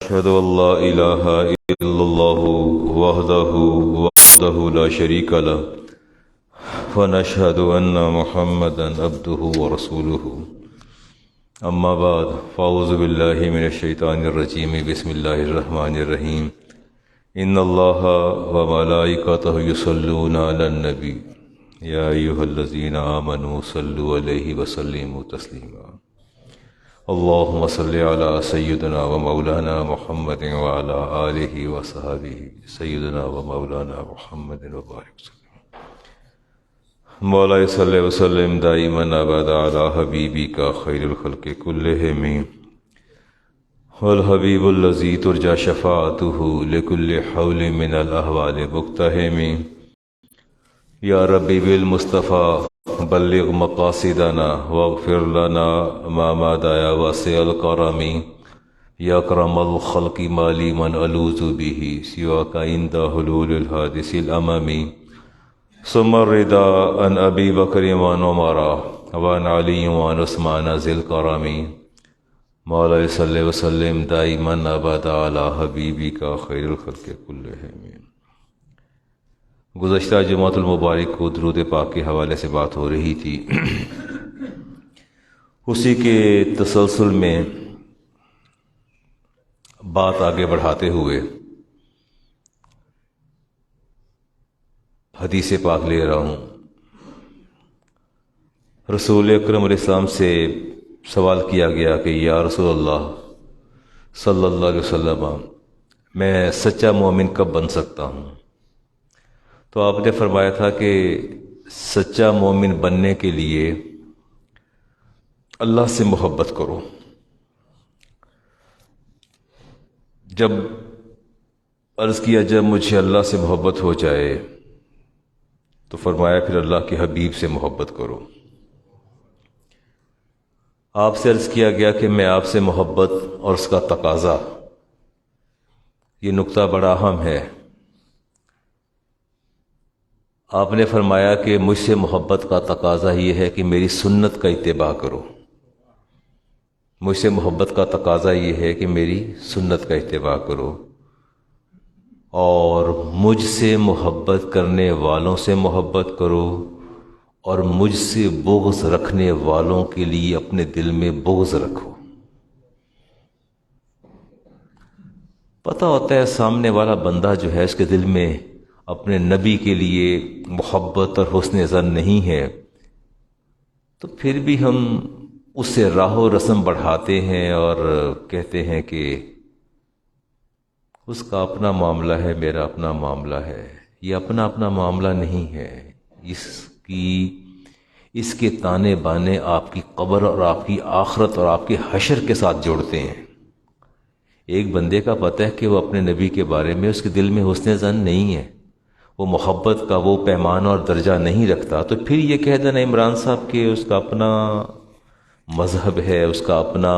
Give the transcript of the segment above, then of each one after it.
أشهد أن لا إله إلا الله وحده لا شريك له ونشهد أن محمدا عبده ورسوله أما بعد فأعوذ بالله من الشيطان الرجيم بسم الله الرحمن الرحيم إن الله وملائكته يصلون على النبي يا أيها الذين آمنوا صلوا عليه وسلموا تسليما اللهم صل على سيدنا ومولانا محمد وعلى آله وصحبه سيدنا ومولانا محمد وبارك وسلم مولا صل وسلم دائما أبدا على حبيبك خير الخلق كلهم والحبيب الذي ترجى شفاعته لكل حول من الأهوال مقتحم يا ربي بالمصطفى بلغ مقاصدنا واغفر لنا ما مضى يا واسع الكرم يا أكرم الخلق ما لي من ألوذ به سواك عند حلول الحادث الأمم ثم الرضا عن أبي بكر وعمر وعن علي وعن عثمان ذي الكرم مولاي صل وسلم دائما أبدا على حبيبك خير الخلق كلهم. گزشتہ جمعۃ المبارک کو درود پاک کے حوالے سے بات ہو رہی تھی. اسی کے تسلسل میں بات آگے بڑھاتے ہوئے حدیث پاک لے رہا ہوں. رسول اکرم علیہ السلام سے سوال کیا گیا کہ یا رسول اللہ صلی اللہ علیہ وسلم میں سچا مومن کب بن سکتا ہوں؟ تو آپ نے فرمایا تھا کہ سچا مومن بننے کے لیے اللہ سے محبت کرو. جب عرض کیا جب مجھے اللہ سے محبت ہو جائے تو فرمایا پھر اللہ کے حبیب سے محبت کرو. آپ سے عرض کیا گیا کہ میں آپ سے محبت اور اس کا تقاضا، یہ نقطہ بڑا اہم ہے. آپ نے فرمایا کہ مجھ سے محبت کا تقاضا یہ ہے کہ میری سنت کا اتباع کرو. مجھ سے محبت کا تقاضا یہ ہے کہ میری سنت کا اتباع کرو، اور مجھ سے محبت کرنے والوں سے محبت کرو، اور مجھ سے بغض رکھنے والوں کے لیے اپنے دل میں بغض رکھو. پتہ ہوتا ہے سامنے والا بندہ جو ہے اس کے دل میں اپنے نبی کے لیے محبت اور حسن ظن نہیں ہے، تو پھر بھی ہم اس سے راہ و رسم بڑھاتے ہیں اور کہتے ہیں کہ اس کا اپنا معاملہ ہے، میرا اپنا معاملہ ہے. یہ اپنا اپنا معاملہ نہیں ہے. اس کے تانے بانے آپ کی قبر اور آپ کی آخرت اور آپ کے حشر کے ساتھ جوڑتے ہیں. ایک بندے کا پتہ ہے کہ وہ اپنے نبی کے بارے میں اس کے دل میں حسن ظن نہیں ہے، وہ محبت کا وہ پیمانہ اور درجہ نہیں رکھتا، تو پھر یہ کہہ دینا عمران صاحب کہ اس کا اپنا مذہب ہے، اس کا اپنا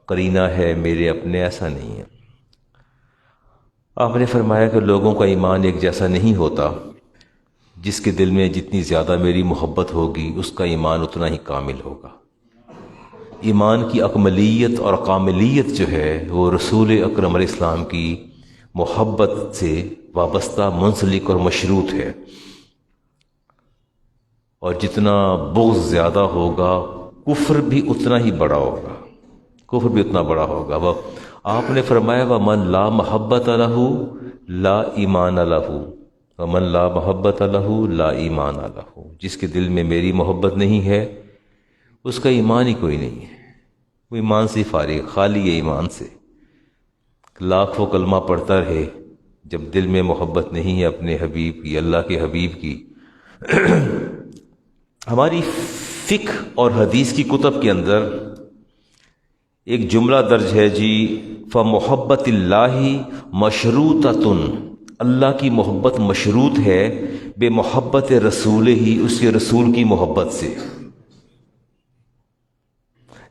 قرینہ ہے، میرے اپنے، ایسا نہیں ہے. آپ نے فرمایا کہ لوگوں کا ایمان ایک جیسا نہیں ہوتا. جس کے دل میں جتنی زیادہ میری محبت ہوگی اس کا ایمان اتنا ہی کامل ہوگا. ایمان کی اکملیت اور کاملیت جو ہے وہ رسول اکرم علیہ السلام کی محبت سے وابستہ، منسلک اور مشروط ہے. اور جتنا بغض زیادہ ہوگا کفر بھی اتنا ہی بڑا ہوگا، کفر بھی اتنا بڑا ہوگا. وہ آپ نے فرمایا وَمَن لَا مَحَبَّتَ لَهُ لَا إِيمَانَ لَهُ وَمَن لَا مَحَبَّتَ لَهُ لَا إِيمَانَ لَهُ. جس کے دل میں میری محبت نہیں ہے اس کا ایمان ہی کوئی نہیں ہے، وہ ایمان سے فارغ، خالی ہے ایمان سے. لاکھوں کلمہ پڑھتا رہے، جب دل میں محبت نہیں ہے اپنے حبیب کی، اللہ کے حبیب کی. ہماری فقہ اور حدیث کی کتب کے اندر ایک جملہ درج ہے جی فَمُحَبَّتِ اللَّهِ مَشْرُوطَةٌ، اللہ کی محبت مشروط ہے بے محبت رسول ہی، اس کے رسول کی محبت سے.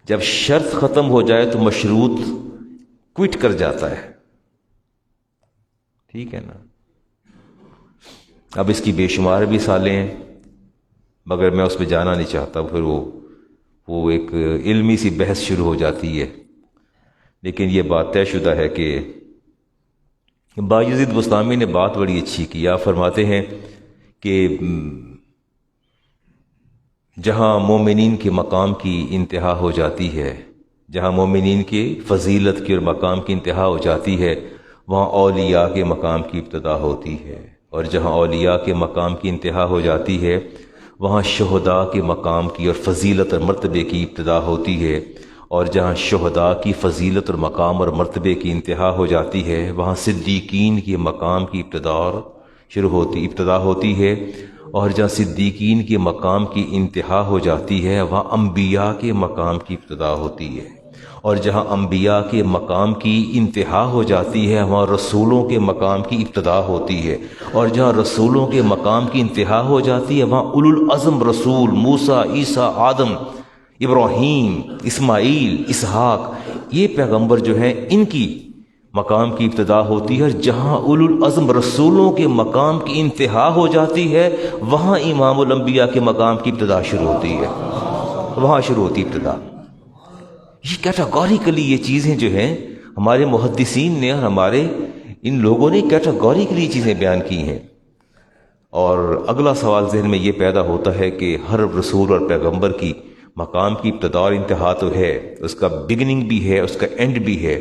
جب شرط ختم ہو جائے تو مشروط کوئٹ کر جاتا ہے. ٹھیک ہے نا؟ اب اس کی بے شمار مثالیں ہیں مگر میں اس پہ جانا نہیں چاہتا، پھر وہ ایک علمی سی بحث شروع ہو جاتی ہے. لیکن یہ بات طے شدہ ہے کہ بایزید بستامی نے بات بڑی اچھی کی. آپ فرماتے ہیں کہ جہاں مومنین کے مقام کی انتہا ہو جاتی ہے، جہاں مومنین کی فضیلت کی اور مقام کی انتہا ہو جاتی ہے، وہاں اولیاء کے مقام کی ابتدا ہوتی ہے، اور جہاں اولیاء کے مقام کی انتہا ہو جاتی ہے وہاں شہداء کے مقام کی اور فضیلت اور مرتبے کی ابتدا ہوتی ہے، اور جہاں شہداء کی فضیلت اور مقام اور مرتبے کی انتہا ہو جاتی ہے وہاں صدیقین کے مقام کی ابتدا ہوتی ہے، اور جہاں صدیقین کے مقام کی انتہا ہو جاتی ہے وہاں انبیاء کے مقام کی ابتدا ہوتی ہے، اور جہاں انبیاء کے مقام کی انتہا ہو جاتی ہے وہاں رسولوں کے مقام کی ابتدا ہوتی ہے، اور جہاں رسولوں کے مقام کی انتہا ہو جاتی ہے وہاں اولو العزم رسول موسیٰ، عیسیٰ، آدم، ابراہیم، اسماعیل، اسحاق، یہ پیغمبر جو ہیں ان کی مقام کی ابتدا ہوتی ہے، اور جہاں اولو العزم رسولوں کے مقام کی انتہا ہو جاتی ہے وہاں امام الانبیاء کے مقام کی ابتدا شروع ہوتی ہے، وہاں شروع ہوتی ابتدا. یہ کیٹاگوریکلی یہ چیزیں جو ہیں ہمارے محدثین نے اور ہمارے ان لوگوں نے کیٹاگوریکلی یہ چیزیں بیان کی ہیں. اور اگلا سوال ذہن میں یہ پیدا ہوتا ہے کہ ہر رسول اور پیغمبر کی مقام کی ابتدا اور انتہا تو ہے، اس کا بگننگ بھی ہے، اس کا اینڈ بھی ہے.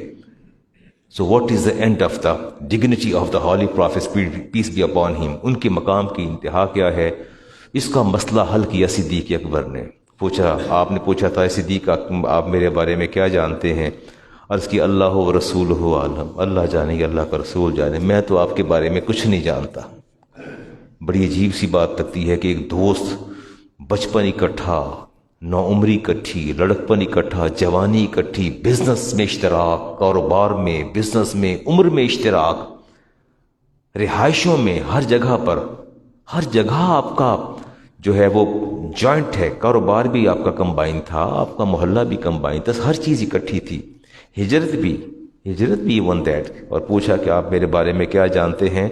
So what is the end of the dignity of the holy prophet peace be upon him? ان کے مقام کی انتہا کیا ہے؟ اس کا مسئلہ حل کیا صدیق اکبر نے. آپ نے پوچھا تھا صدیق آپ میرے بارے میں کیا جانتے ہیں؟ عرض کی اللہ و رسول عالم، اللہ جانے یا اللہ کا رسول جانے، میں تو آپ کے بارے میں کچھ نہیں جانتا. بڑی عجیب سی بات لگتی ہے کہ ایک دوست، بچپن اکٹھا، نوعمری اکٹھی، لڑکپن اکٹھا، جوانی اکٹھی، بزنس میں اشتراک، کاروبار میں، بزنس میں، عمر میں اشتراک، رہائشوں میں، ہر جگہ پر، ہر جگہ آپ کا جو ہے وہ جوائنٹ ہے. کاروبار بھی آپ کا کمبائن تھا، آپ کا محلہ بھی کمبائن تھا، ہر چیز اکٹھی تھی. ہجرت بھی ون دیٹ. اور پوچھا کہ آپ میرے بارے میں کیا جانتے ہیں؟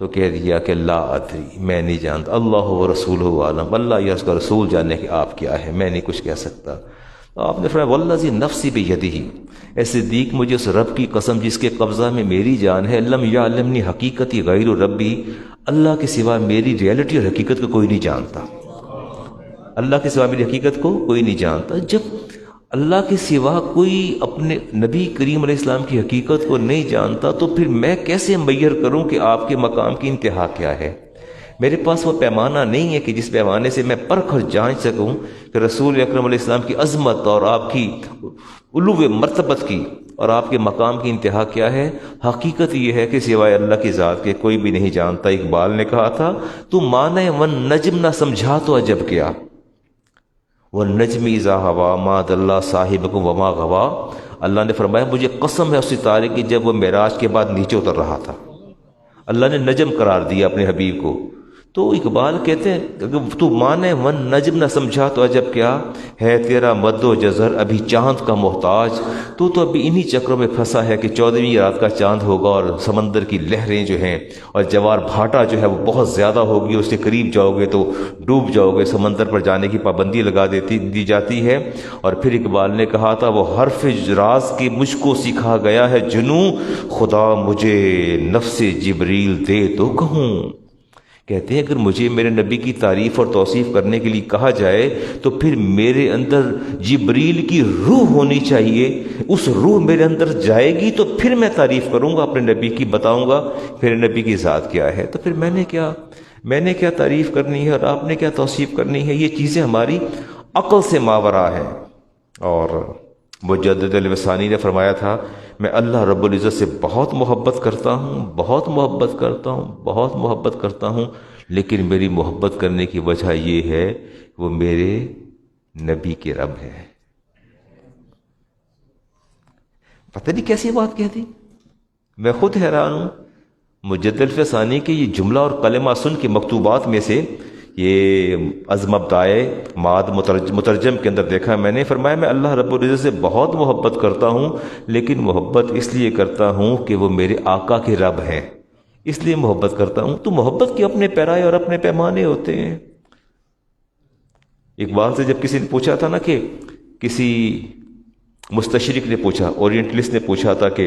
تو کہہ دیا کہ لا ادری، میں نہیں جانتا. اللہ و رسول عالم، اللہ یا اس کا رسول جانے کہ آپ کیا ہے، میں نہیں کچھ کہہ سکتا. تو آپ نے فرمایا والذی نفسی بیدہ، اے صدیق مجھے اس رب کی قسم جس کے قبضہ میں میری جان ہے، لم یعلمنی حقیقتی غیر ربی، اللہ کے سوا میری ریئلٹی اور حقیقت کو کوئی نہیں جانتا. اللہ کے سوا میری حقیقت کو کوئی نہیں جانتا. جب اللہ کے سوا کوئی اپنے نبی کریم علیہ السلام کی حقیقت کو نہیں جانتا تو پھر میں کیسے میئر کروں کہ آپ کے مقام کی انتہا کیا ہے؟ میرے پاس وہ پیمانہ نہیں ہے کہ جس پیمانے سے میں پرکھ اور جانچ سکوں کہ رسول اکرم علیہ السلام کی عظمت اور آپ کی علو مرتبت کی اور آپ کے مقام کی انتہا کیا ہے. حقیقت یہ ہے کہ سوائے اللہ کی ذات کے کوئی بھی نہیں جانتا. اقبال نے کہا تھا تو مانے ون نجم نہ سمجھا تو عجب کیا، والنجم اذا ہوا ما ضل صاحبکم وما غوا. اللہ نے فرمایا مجھے قسم ہے اس ستارے کی جب وہ معراج کے بعد نیچے اتر رہا تھا، اللہ نے نجم قرار دیا اپنے حبیب کو. تو اقبال کہتے ہیں اگر تو مانے ون نجم نہ سمجھا تو عجب کیا ہے، تیرا مد و جزر ابھی چاند کا محتاج. تو ابھی انہی چکروں میں پھنسا ہے کہ 14ویں رات کا چاند ہوگا اور سمندر کی لہریں جو ہیں اور جوار بھاٹا جو ہے وہ بہت زیادہ ہوگی، اس کے قریب جاؤ گے تو ڈوب جاؤ گے. سمندر پر جانے کی پابندی لگا دی جاتی ہے. اور پھر اقبال نے کہا تھا وہ حرف راز کی مجھ کو سکھا گیا ہے جنوں، خدا مجھے نفس جبریل دے تو کہوں. کہتے ہیں اگر مجھے میرے نبی کی تعریف اور توصیف کرنے کے لیے کہا جائے تو پھر میرے اندر جبریل کی روح ہونی چاہیے. اس روح میرے اندر جائے گی تو پھر میں تعریف کروں گا اپنے نبی کی، بتاؤں گا میرے نبی کی ذات کیا ہے. تو پھر میں نے کیا تعریف کرنی ہے اور آپ نے کیا توصیف کرنی ہے؟ یہ چیزیں ہماری عقل سے ماورا ہیں. اور مجدد الوصانی نے فرمایا تھا میں اللہ رب العزت سے بہت محبت کرتا ہوں، لیکن میری محبت کرنے کی وجہ یہ ہے وہ میرے نبی کے رب ہے. پتہ نہیں کیسی بات کہہ دی، میں خود حیران ہوں. مجدد الوصانی کے یہ جملہ اور کلمہ سن کے مکتوبات میں سے یہ عزم ابدائے ماد مترجم کے اندر دیکھا میں نے، فرمایا میں اللہ رب العزت سے بہت محبت کرتا ہوں، لیکن محبت اس لیے کرتا ہوں کہ وہ میرے آقا کے رب ہیں، اس لیے محبت کرتا ہوں. تو محبت کے اپنے پیرائے اور اپنے پیمانے ہوتے ہیں. اقبال سے جب کسی نے پوچھا تھا نا کہ کسی مستشرق نے پوچھا، اورینٹلسٹ نے پوچھا تھا کہ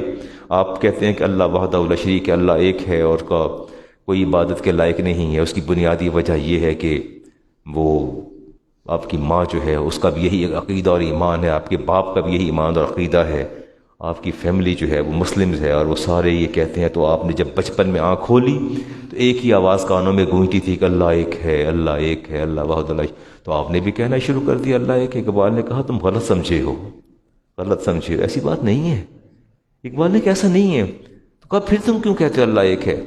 آپ کہتے ہیں کہ اللہ وحدہ لا شریک ہے، اللہ ایک ہے اور کا کوئی عبادت کے لائق نہیں ہے، اس کی بنیادی وجہ یہ ہے کہ وہ آپ کی ماں جو ہے اس کا بھی یہی عقیدہ اور ایمان ہے، آپ کے باپ کا بھی یہی ایمان اور عقیدہ ہے، آپ کی فیملی جو ہے وہ مسلمز ہے اور وہ سارے یہ کہتے ہیں۔ تو آپ نے جب بچپن میں آنکھ کھولی تو ایک ہی آواز کانوں میں گونجتی تھی کہ اللہ ایک ہے، اللہ ایک ہے، اللہ وحدہ لا، تو آپ نے بھی کہنا شروع کر دیا اللہ ایک ہے۔ اقبال نے کہا تم غلط سمجھے ہو، غلط سمجھے ہو، ایسی بات نہیں ہے۔ اقبال نے کہا ایسا نہیں ہے، تو کہا پھر تم کیوں کہتے ہو اللہ ایک ہے؟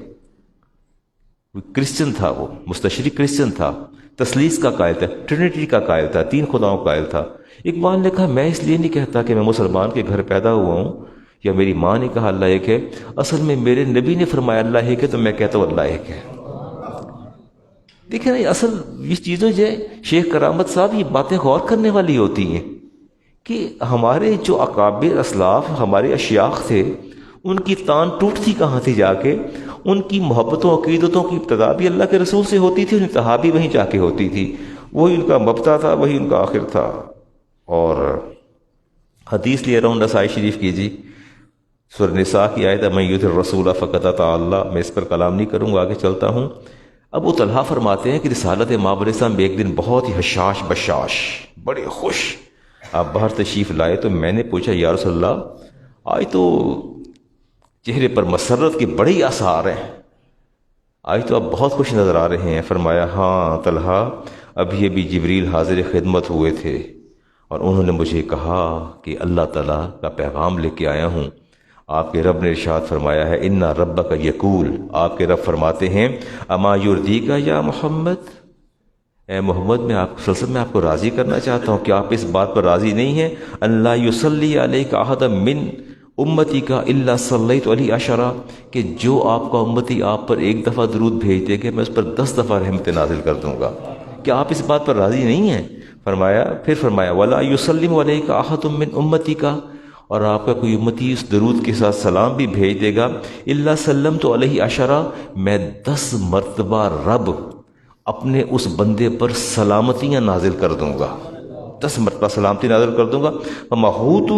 کرسچن تھا، وہ مستشرق کرسچن تھا، تثلیث کا قائل تھا، ٹرینٹی کا قائل تھا، تین خداؤں کا قائل تھا۔ اقبال نے کہا میں اس لیے نہیں کہتا کہ میں مسلمان کے گھر پیدا ہوا ہوں یا میری ماں نے کہا اللہ ایک ہے، اصل میں میرے نبی نے فرمایا اللہ ایک ہے تو میں کہتا ہوں اللہ ایک ہے۔ دیکھیں نا، اصل یہ چیزیں جو ہے شیخ کرامت صاحب یہ باتیں غور کرنے والی ہوتی ہیں کہ ہمارے جو اکابر اسلاف ہمارے اشیاخ تھے ان کی تان ٹوٹتی کہاں تھی جا کے، ان کی محبتوں عقیدتوں کی ابتدا بھی اللہ کے رسول سے ہوتی تھی، انتہا بھی وہیں جا کے ہوتی تھی، وہی ان کا مبدا تھا، وہی ان کا آخر تھا۔ اور حدیث لے رہا ہوں نسائی شریف کی جی، سورہ نساء کی آیت من یطع الرسول فقد اطاع اللہ، میں اس پر کلام نہیں کروں گا، آگے چلتا ہوں۔ ابو طلحہ فرماتے ہیں کہ رسالت ماب علیہ السلام ایک دن بہت ہی حشاش بشاش، بڑے خوش آپ باہر تشریف لائے، تو میں نے پوچھا یا رسول اللہ آج تو چہرے پر مسرت کے بڑے ہی آثار ہیں، آج تو آپ بہت خوش نظر آ رہے ہیں۔ فرمایا ہاں طلحہ، ابھی ابھی جبریل حاضر خدمت ہوئے تھے اور انہوں نے مجھے کہا کہ اللہ تعالیٰ کا پیغام لے کے آیا ہوں، آپ کے رب نے ارشاد فرمایا ہے ان ربک یقول، آپ کے رب فرماتے ہیں اما یرضیک یا محمد، اے محمد میں آپ صلی اللہ علیہ وسلم میں آپ کو راضی کرنا چاہتا ہوں کہ آپ اس بات پر راضی نہیں ہیں اللہ یصلی علیک احد من امتی کا الا صلیت علیہ عشرہ، کہ جو آپ کا امتی آپ پر ایک دفعہ درود بھیج دے گا میں اس پر 10 دفعہ رحمت نازل کر دوں گا، کیا آپ اس بات پر راضی نہیں ہیں؟ پھر فرمایا ولا یسلم علیک احد من امتی کا، اور آپ کا کوئی امتی اس درود کے ساتھ سلام بھی بھیج دے گا الا سلمت علیہ عشرہ، میں 10 مرتبہ رب اپنے اس بندے پر سلامتیاں نازل کر دوں گا، 10 مرتبہ سلامتی نازل کر دوں گا۔ فمحوت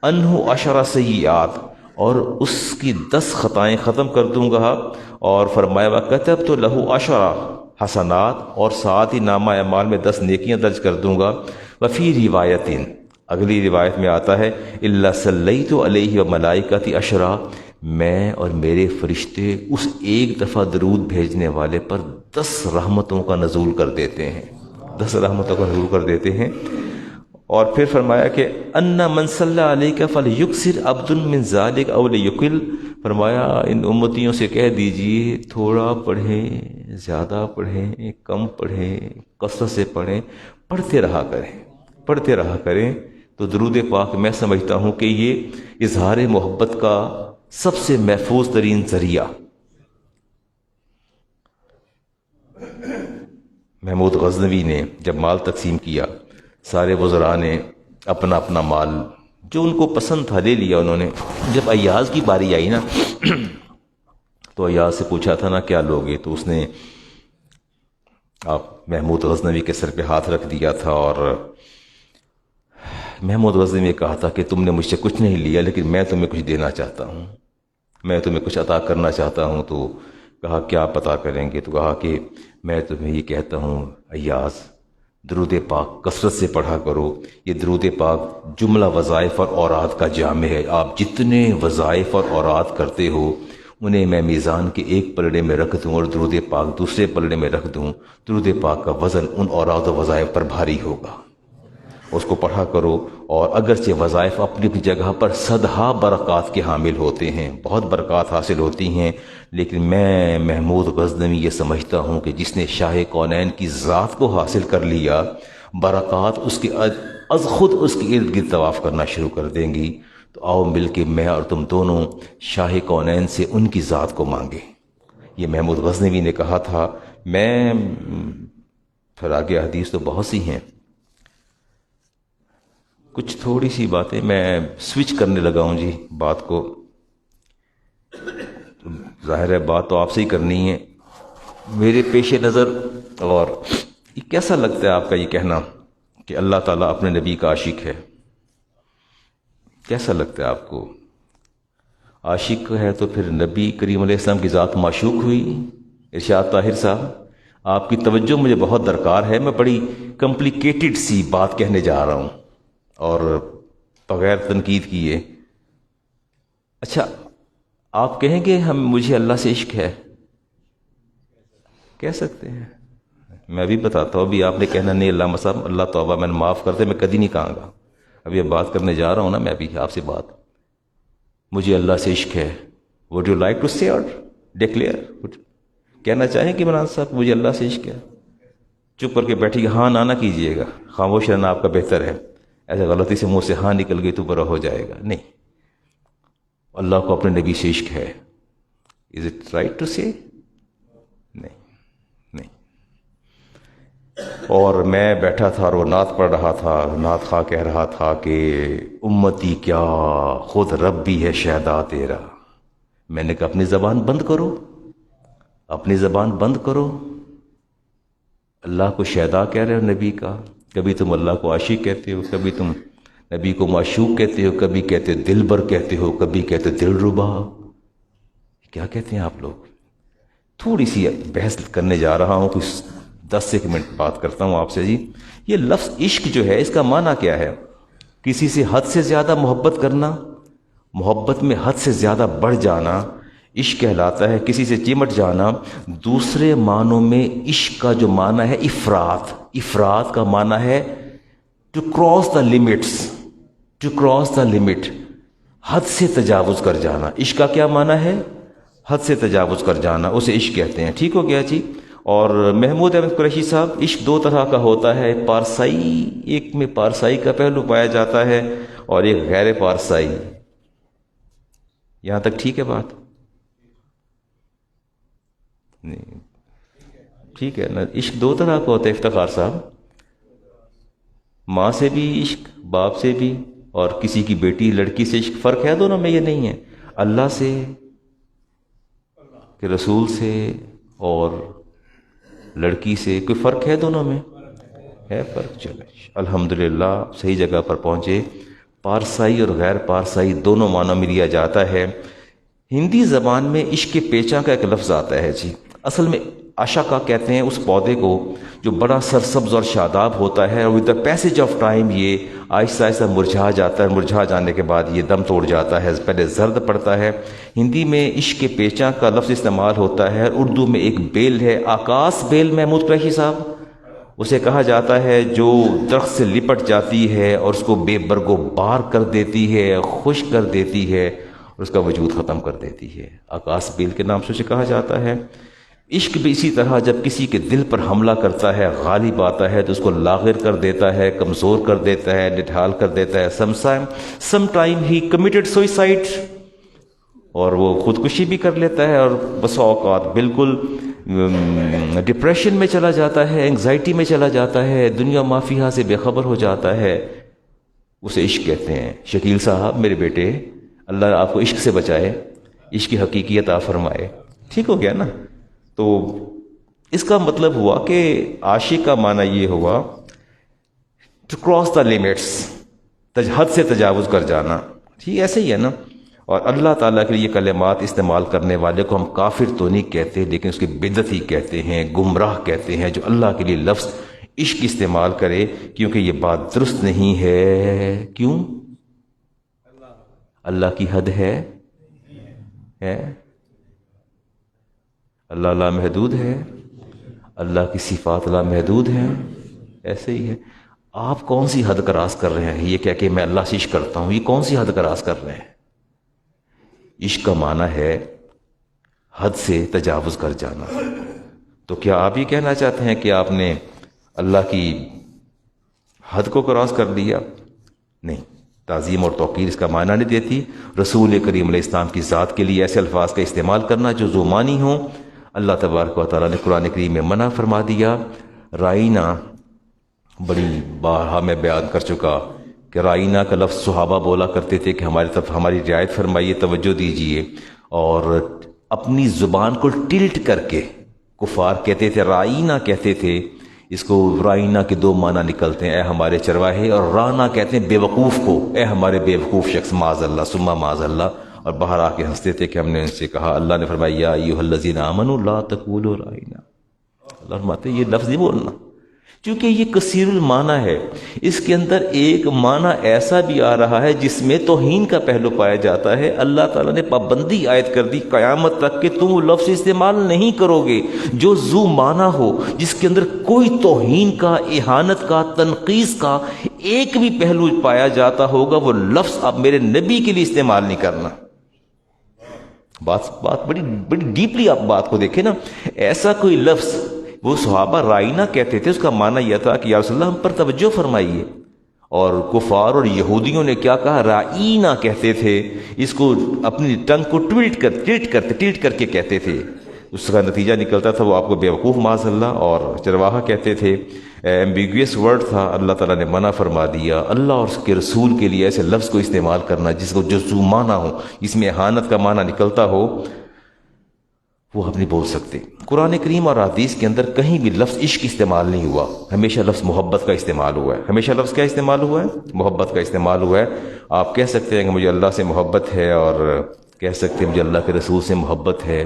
عنہ عشر سیئات، اور اس کی 10 خطائیں ختم کر دوں گا، اور فرمایا وکتبت لہ عشر حسنات، اور ساتھ ہی نامہ اعمال میں 10 نیکیاں درج کر دوں گا۔ وفی روایت، اگلی روایت میں آتا ہے الا صلیت علیہ وملائکۃ عشرہ، میں اور میرے فرشتے اس ایک دفعہ درود بھیجنے والے پر 10 رحمتوں کا نزول کر دیتے ہیں، 10 رحمتوں کا نزول کر دیتے ہیں۔ اور پھر فرمایا کہ ان من صلی علیک فلیکثر عبد من ذلک او لیقل، فرمایا ان امتیوں سے کہہ دیجئے تھوڑا پڑھیں، زیادہ پڑھیں، کم پڑھیں، کثرت سے پڑھیں، پڑھتے رہا کریں۔ تو درود پاک میں سمجھتا ہوں کہ یہ اظہار محبت کا سب سے محفوظ ترین ذریعہ۔ محمود غزنوی نے جب مال تقسیم کیا، سارے وزراء نے اپنا اپنا مال جو ان کو پسند تھا لے لیا انہوں نے۔ جب ایاز کی باری آئی نا تو ایاز سے پوچھا تھا نا کیا لوگے، تو اس نے آپ محمود غزنوی کے سر پہ ہاتھ رکھ دیا تھا، اور محمود غزنوی نے کہا تھا کہ تم نے مجھ سے کچھ نہیں لیا لیکن میں تمہیں کچھ دینا چاہتا ہوں، میں تمہیں کچھ عطا کرنا چاہتا ہوں۔ تو کہا کیا آپ عطا کریں گے؟ تو کہا کہ میں تمہیں یہ کہتا ہوں ایاز درود پاک کثرت سے پڑھا کرو، یہ درود پاک جملہ وظائف اور اوراد کا جامع ہے، آپ جتنے وظائف اور اوراد کرتے ہو انہیں میں میزان کے ایک پلڑے میں رکھ دوں اور درود پاک دوسرے پلڑے میں رکھ دوں، درود پاک کا وزن ان اوراد و وظائف پر بھاری ہوگا، اس کو پڑھا کرو۔ اور اگرچہ وظائف اپنی جگہ پر صدہا برکات کے حامل ہوتے ہیں، بہت برکات حاصل ہوتی ہیں، لیکن میں محمود غزنوی یہ سمجھتا ہوں کہ جس نے شاہ کونین کی ذات کو حاصل کر لیا، برکات اس کے از خود اس کے ارد گرد طواف کرنا شروع کر دیں گی۔ تو آؤ مل کے میں اور تم دونوں شاہ کونین سے ان کی ذات کو مانگیں، یہ محمود غزنوی نے کہا تھا۔ میں پھر آگے حدیث تو بہت سی ہیں، کچھ تھوڑی سی باتیں میں سوئچ کرنے لگا ہوں جی بات کو، ظاہر ہے بات تو آپ سے ہی کرنی ہے میرے پیش نظر۔ اور یہ کیسا لگتا ہے آپ کا یہ کہنا کہ اللہ تعالیٰ اپنے نبی کا عاشق ہے؟ کیسا لگتا ہے آپ کو؟ عاشق ہے تو پھر نبی کریم علیہ السلام کی ذات معشوق ہوئی؟ ارشاد طاہر صاحب، آپ کی توجہ مجھے بہت درکار ہے، میں بڑی کمپلیکیٹڈ سی بات کہنے جا رہا ہوں اور بغیر تنقید کیے۔ اچھا، آپ کہیں گے مجھے اللہ سے عشق ہے؟ کہہ سکتے ہیں؟ میں بھی بتاتا ہوں، ابھی آپ نے کہنا نہیں اللہ صاحب اللہ توبہ میں نے معاف کر دے، میں کبھی نہیں کہوں گا۔ ابھی اب بات کرنے جا رہا ہوں نا میں بھی آپ سے بات، مجھے اللہ سے عشق ہے۔ وڈ یو لائک ٹو سے اور ڈکلیئر؟ کہنا چاہیں کہ عمران صاحب مجھے اللہ سے عشق ہے؟ چپ کر کے بیٹھی، ہاں نہ کیجئے گا، خاموش رہنا آپ کا بہتر ہے۔ ایسے غلطی سے منہ سے ہاں نکل گئی تو برا ہو جائے گا۔ نہیں، اللہ کو اپنے نبی سے عشق ہے۔ از اٹ رائٹ ٹو سے؟ نہیں نہیں۔ اور میں بیٹھا تھا اور وہ نعت پڑھ رہا تھا، نعت خواہ کہہ رہا تھا کہ امتی کیا خود رب بھی ہے شہدا تیرا۔ میں نے کہا اپنی زبان بند کرو، اپنی زبان بند کرو، اللہ کو شہدا کہہ رہے ہو نبی کا، کبھی تم اللہ کو عاشق کہتے ہو، کبھی تم نبی کو معشوق کہتے ہو، کبھی کہتے ہو دلبر کہتے ہو، کبھی کہتے ہو دلربا۔ کیا کہتے ہیں آپ لوگ؟ تھوڑی سی بحث کرنے جا رہا ہوں، کچھ 10 منٹ بات کرتا ہوں آپ سے۔ جی، یہ لفظ عشق جو ہے اس کا معنی کیا ہے؟ کسی سے حد سے زیادہ محبت کرنا، محبت میں حد سے زیادہ بڑھ جانا عشق کہلاتا ہے۔ کسی سے چمٹ جانا، دوسرے معنوں میں عشق کا جو معنی ہے افراط، افراط کا معنی ہے to cross the limits, to cross the limit, حد سے تجاوز کر جانا۔ عشق کا کیا معنی ہے؟ حد سے تجاوز کر جانا، اسے عشق کہتے ہیں۔ ٹھیک ہو گیا جی؟ اور محمود احمد قریشی صاحب، عشق 2 طرح کا ہوتا ہے، پارسائی، ایک میں پارسائی کا پہلو پایا جاتا ہے اور ایک غیر پارسائی۔ یہاں تک ٹھیک ہے بات؟ نہیں ٹھیک ہے نا؟ عشق 2 طرح کا ہوتا ہے افتخار صاحب، ماں سے بھی عشق، باپ سے بھی، اور کسی کی بیٹی لڑکی سے عشق۔ فرق ہے دونوں میں؟ یہ نہیں ہے۔ اللہ سے کہ رسول سے اور لڑکی سے کوئی فرق ہے دونوں میں؟ ہے فرق؟ چلے الحمدللہ صحیح جگہ پر پہنچے۔ پارسائی اور غیر پارسائی دونوں معنوں میں لیا جاتا ہے۔ ہندی زبان میں عشق کے پیچا کا ایک لفظ آتا ہے جی، اصل میں عشقہ کہتے ہیں اس پودے کو جو بڑا سرسبز اور شاداب ہوتا ہے، اور with the passage of time یہ آہستہ آہستہ مرجھا جاتا ہے، مرجھا جانے کے بعد یہ دم توڑ جاتا ہے، پہلے زرد پڑتا ہے۔ ہندی میں عشق کے پیچا کا لفظ استعمال ہوتا ہے۔ اردو میں ایک بیل ہے، آکاس بیل، محمود قریشی صاحب، اسے کہا جاتا ہے جو درخت سے لپٹ جاتی ہے اور اس کو بے برگ و بار کر دیتی ہے، خشک کر دیتی ہے اور اس کا وجود ختم کر دیتی ہے۔ آکاس بیل کے نام سے اسے کہا جاتا ہے۔ عشق بھی اسی طرح جب کسی کے دل پر حملہ کرتا ہے، غالب آتا ہے، تو اس کو لاغر کر دیتا ہے، کمزور کر دیتا ہے، نڈھال کر دیتا ہے۔ Some time he committed suicide, اور وہ خودکشی بھی کر لیتا ہے، اور بسا اوقات بالکل ڈپریشن میں چلا جاتا ہے، انگزائٹی میں چلا جاتا ہے، دنیا مافیہ سے بے خبر ہو جاتا ہے۔ اسے عشق کہتے ہیں۔ شکیل صاحب میرے بیٹے، اللہ آپ کو عشق سے بچائے، عشق کی حقیقیت عطا فرمائے۔ ٹھیک ہو گیا نا؟ تو اس کا مطلب ہوا کہ عاشق کا معنی یہ ہوا ٹو کراس دا لمٹس، حد سے تجاوز کر جانا۔ ٹھیک ایسے ہی ہے نا؟ اور اللہ تعالیٰ کے لیے کلمات استعمال کرنے والے کو ہم کافر تو نہیں کہتے، لیکن اس کی بدعت ہی کہتے ہیں، گمراہ کہتے ہیں، جو اللہ کے لیے لفظ عشق استعمال کرے، کیونکہ یہ بات درست نہیں ہے۔ کیوں؟ اللہ کی حد ہے؟ اللہ لامحدود ہے؟ اللہ کی صفات لامحدود ہیں؟ ایسے ہی ہے۔ آپ کون سی حد کراس کر رہے ہیں یہ کہہ کہ میں اللہ سے عشق کرتا ہوں؟ یہ کون سی حد کراس کر رہے ہیں؟ عشق کا معنی ہے حد سے تجاوز کر جانا۔ تو کیا آپ یہ کہنا چاہتے ہیں کہ آپ نے اللہ کی حد کو کراس کر دیا؟ نہیں، تعظیم اور توقیر اس کا معنی نہیں دیتی۔ رسول کریم علیہ السلام کی ذات کے لیے ایسے الفاظ کا استعمال کرنا جو ذو معنی ہوں، اللہ تبارک و تعالیٰ نے قرآن کریم میں منع فرما دیا۔ رائینہ، بڑی بارہا میں بیان کر چکا کہ رائینہ کا لفظ صحابہ بولا کرتے تھے کہ ہماری طرف ہماری رعایت فرمائیے، توجہ دیجئے، اور اپنی زبان کو ٹلٹ کر کے کفار کہتے تھے، رائینہ کہتے تھے، اس کو رائنا کے دو معنی نکلتے ہیں، اے ہمارے چرواہے، اور رانا کہتے ہیں بے وقوف کو، اے ہمارے بے وقوف شخص، معاذ اللہ ثم معاذ اللہ، اور باہر آ کے ہنستے تھے کہ ہم نے ان سے کہا، اللہ نے فرمایا یا ایھا الذین آمنوا لا تقولوا رائنا، اللہ فرماتے ہیں یہ لفظ نہیں بولنا، چونکہ یہ کثیر المعنی ہے، اس کے اندر ایک معنی ایسا بھی آ رہا ہے جس میں توہین کا پہلو پایا جاتا ہے۔ اللہ تعالیٰ نے پابندی عائد کر دی قیامت تک کہ تم وہ لفظ استعمال نہیں کرو گے جو ذو معنی ہو، جس کے اندر کوئی توہین کا، اہانت کا، تنقیص کا ایک بھی پہلو پایا جاتا ہوگا، وہ لفظ آپ میرے نبی کے لیے استعمال نہیں کرنا۔ بات بڑی ڈیپلی آپ بات کو دیکھیں نا، ایسا کوئی لفظ، وہ صحابہ رائنا کہتے تھے، اس کا معنی یہ تھا کہ یا رسول اللہ ہم پر توجہ فرمائیے، اور کفار اور یہودیوں نے کیا کہا، رائنا کہتے تھے، اس کو اپنی ٹنگ کو ٹویٹ کر کے کہتے تھے، اس کا نتیجہ نکلتا تھا وہ آپ کو بیوقوف معاذ اللہ اور چرواہا کہتے تھے، ایمبیگویس ورڈ تھا، اللہ تعالیٰ نے منع فرما دیا۔ اللہ اور اس کے رسول کے لیے ایسے لفظ کو استعمال کرنا جس کو جو ذو معنی ہو، جس میں اہانت کا معنی نکلتا ہو، وہ آپ نہیں بول سکتے۔ قرآن کریم اور حدیث کے اندر کہیں بھی لفظ عشق استعمال نہیں ہوا، ہمیشہ لفظ محبت کا استعمال ہوا ہے، ہمیشہ لفظ کیا استعمال ہوا ہے؟ محبت کا استعمال ہوا ہے۔ آپ کہہ سکتے ہیں کہ مجھے اللہ سے محبت ہے، اور کہہ سکتے ہیں مجھے اللہ کے رسول سے محبت ہے،